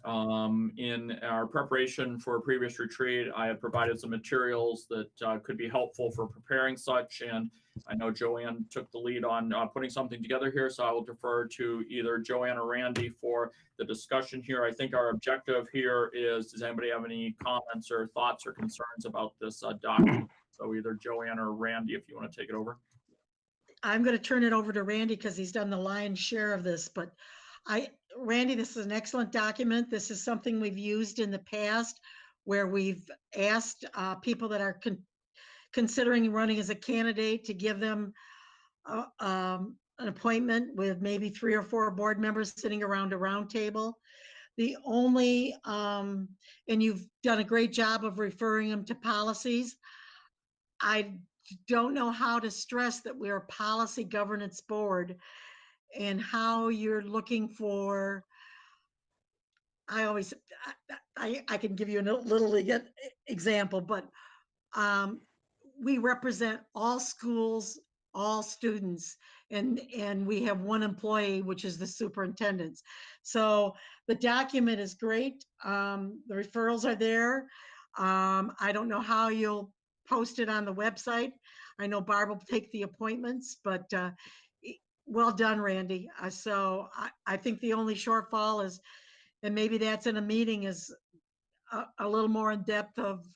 In our preparation for a previous retreat, I had provided some materials that could be helpful for preparing such, and I know Joanne took the lead on putting something together here, so I will defer to either Joanne or Randy for the discussion here. I think our objective here is, does anybody have any comments or thoughts or concerns about this document? So either Joanne or Randy, if you want to take it over. I'm going to turn it over to Randy because he's done the lion's share of this, but Randy, this is an excellent document. This is something we've used in the past where we've asked people that are considering running as a candidate to give them an appointment with maybe 3 or 4 board members sitting around a round table. The only, and you've done a great job of referring them to policies. I don't know how to stress that we're a policy governance board and how you're looking for, I always, I can give you a little example, but we represent all schools, all students, and we have one employee, which is the superintendent. So the document is great. The referrals are there. I don't know how you'll post it on the website. I know Barb will take the appointments, but well done, Randy. So I think the only shortfall is, and maybe that's in a meeting, is a little more in depth of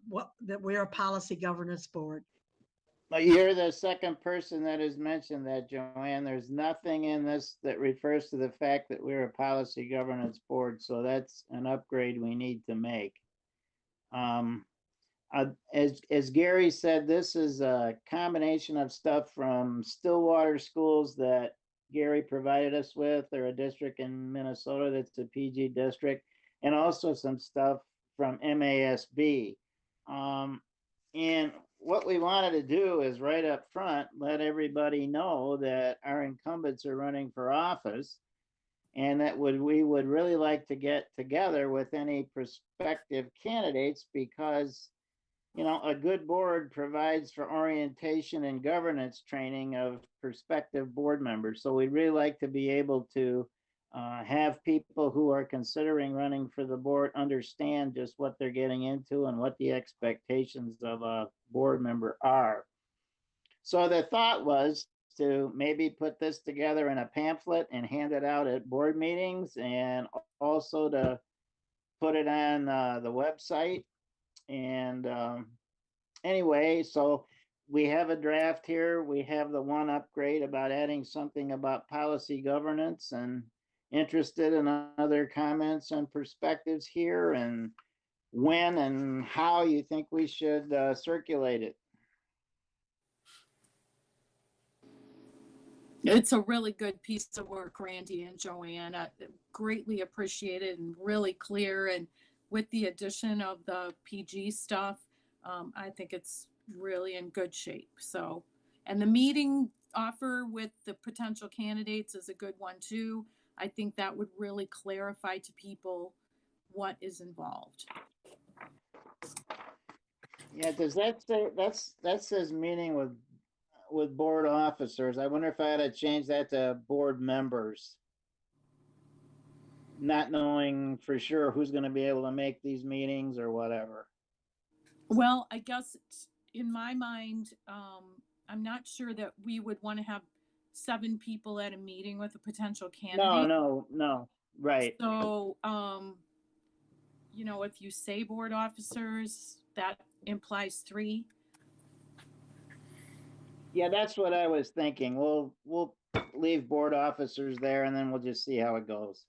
what that we're a policy governance board. But you're the second person that has mentioned that, Joanne. There's nothing in this that refers to the fact that we're a policy governance board. So that's an upgrade we need to make. As Gary said, this is a combination of stuff from Stillwater schools that Gary provided us with, or a district in Minnesota that's a PG district, and also some stuff from MASB. And what we wanted to do is right up front, let everybody know that our incumbents are running for office, and that we would really like to get together with any prospective candidates, because a good board provides for orientation and governance training of prospective board members. So we'd really like to be able to have people who are considering running for the board understand just what they're getting into and what the expectations of a board member are. So the thought was to maybe put this together in a pamphlet and hand it out at board meetings, and also to put it on the website. And anyway, so we have a draft here. We have the one upgrade about adding something about policy governance, and interested in other comments and perspectives here, and when and how you think we should circulate it. It's a really good piece of work, Randy and Joanne. I greatly appreciate it, and really clear. And with the addition of the PG stuff, I think it's really in good shape. So, and the meeting offer with the potential candidates is a good one too. I think that would really clarify to people what is involved. Yeah, does that say, that says meeting with board officers? I wonder if I had to change that to board members, not knowing for sure who's going to be able to make these meetings or whatever. Well, I guess in my mind, I'm not sure that we would want to have 7 people at a meeting with a potential candidate. No, right. So, if you say board officers, that implies 3. Yeah, that's what I was thinking. We'll leave board officers there, and then we'll just see how it goes.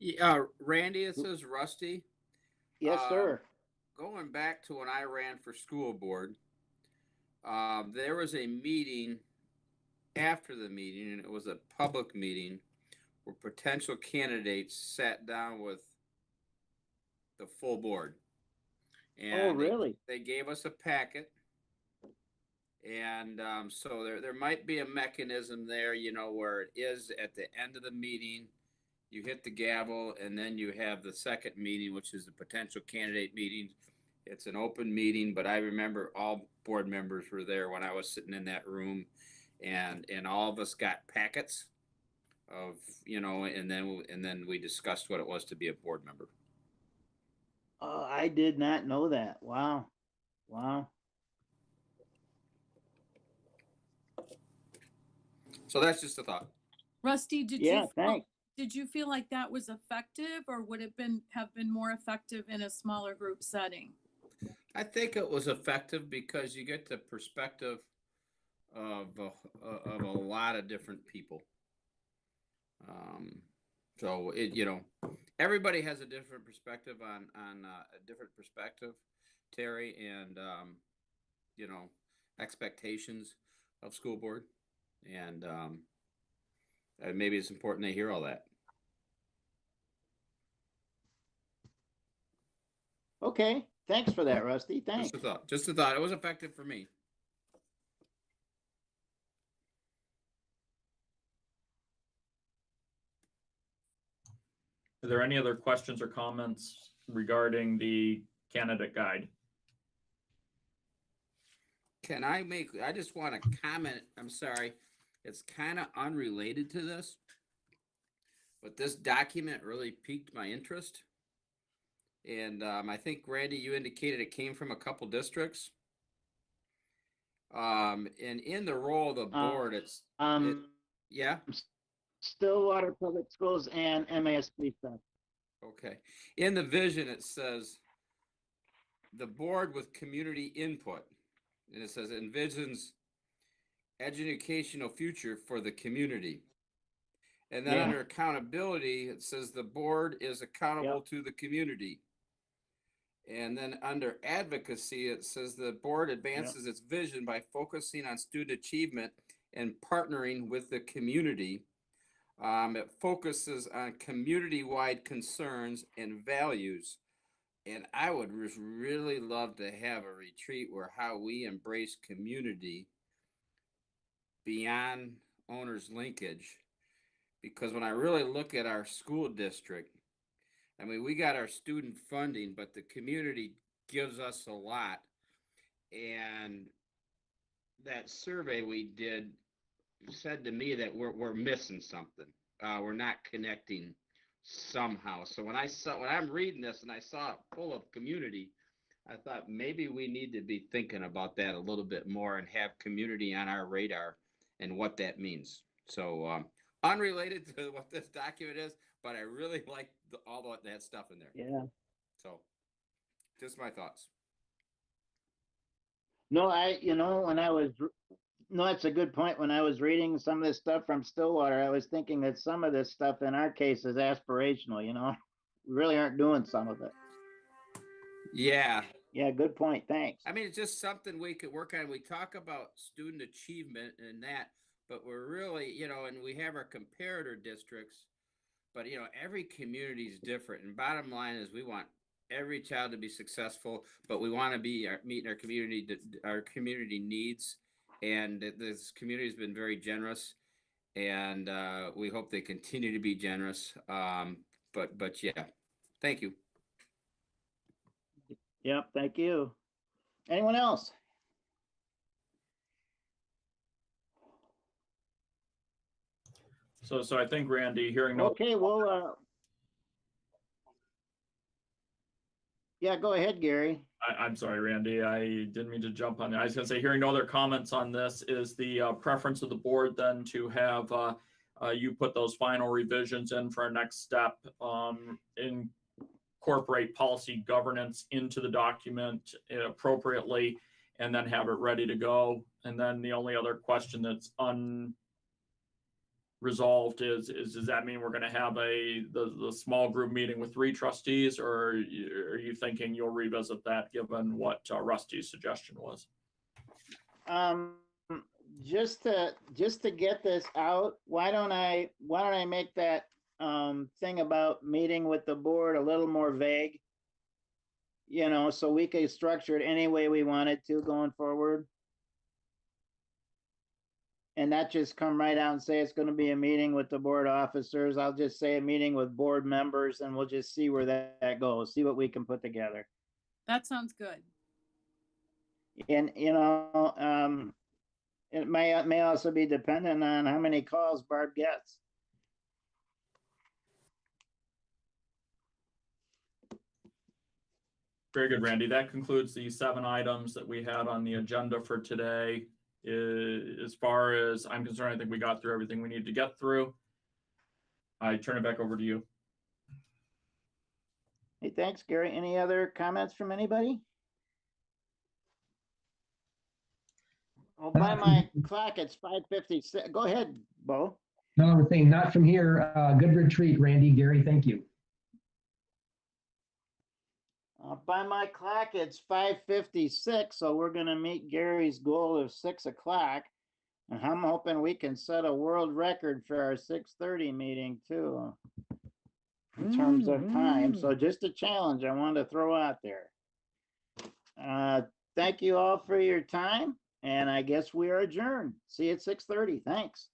Yeah, Randy, this is Rusty. Yes, sir. Going back to when I ran for school board, there was a meeting after the meeting, and it was a public meeting where potential candidates sat down with the full board. And really? They gave us a packet. And so there might be a mechanism there, where it is at the end of the meeting, you hit the gavel, and then you have the second meeting, which is the potential candidate meeting. It's an open meeting, but I remember all board members were there when I was sitting in that room, and all of us got packets of, you know, and then we discussed what it was to be a board member. Oh, I did not know that. Wow. Wow. So that's just a thought. Rusty, Yeah, thanks. did you feel like that was effective, or would it have been more effective in a smaller group setting? I think it was effective because you get the perspective of a lot of different people. So it, you know, everybody has a different perspective on a different perspective, Terry, and you know, expectations of school board, and maybe it's important they hear all that. Okay. Thanks for that, Rusty. Thanks. Just a thought. Just a thought. It was effective for me. Are there any other questions or comments regarding the candidate guide? Can I make, I just want to comment, I'm sorry, it's kind of unrelated to this, but this document really piqued my interest. And I think, Randy, you indicated it came from a couple districts. And in the role of the board, yeah? Stillwater Public Schools and MASC stuff. Okay. In the vision, it says the board with community input. And it says envisions educational future for the community. And then under accountability, it says the board is accountable to the community. And then under advocacy, it says the board advances its vision by focusing on student achievement and partnering with the community. It focuses on community-wide concerns and values. And I would really love to have a retreat where how we embrace community beyond owners linkage. Because when I really look at our school district, I mean, we got our student funding, but the community gives us a lot. And that survey we did said to me that we're missing something. We're not connecting somehow. So when I'm reading this and I saw it full of community, I thought maybe we need to be thinking about that a little bit more and have community on our radar and what that means. So unrelated to what this document is, but I really like all that stuff in there. Yeah. So just my thoughts. No, that's a good point. When I was reading some of this stuff from Stillwater, I was thinking that some of this stuff in our case is aspirational, you know, we really aren't doing some of it. Yeah. Yeah, good point. Thanks. I mean, it's just something we could work on. We talk about student achievement and that, but we're really, you know, and we have our comparator districts, but, you know, every community is different. And bottom line is we want every child to be successful, but we want to be meeting our community needs. And this community has been very generous, and we hope they continue to be generous. But yeah, thank you. Yep, thank you. Anyone else? So I think, Randy, hearing Okay, well, yeah, go ahead, Gary. I'm sorry, Randy, I didn't mean to jump on. I was going to say, hearing no other comments on this, is the preference of the board then to have you put those final revisions in for our next step, incorporate policy governance into the document appropriately, and then have it ready to go. And then the only other question that's unresolved is does that mean we're going to have the small group meeting with 3 trustees, or are you thinking you'll revisit that given what Rusty's suggestion was? Just to get this out, why don't I make that thing about meeting with the board a little more vague, you know, so we could structure it any way we wanted to going forward, and not just come right out and say it's going to be a meeting with the board officers. I'll just say a meeting with board members, and we'll just see where that goes, see what we can put together. That sounds good. And, you know, it may also be dependent on how many calls Barb gets. Very good, Randy. That concludes the 7 items that we had on the agenda for today. As far as I'm concerned, I think we got through everything we need to get through. I turn it back over to you. Hey, thanks, Gary. Any other comments from anybody? Oh, by my clock, it's 5:56. Go ahead, Bo. No, I was saying not from here. Good retreat, Randy, Gary, thank you. By my clock, it's 5:56, so we're gonna meet Gary's goal of 6 o'clock. And I'm hoping we can set a world record for our 6:30 meeting too, in terms of time. So just a challenge I wanted to throw out there. Thank you all for your time, and I guess we are adjourned. See you at 6:30. Thanks.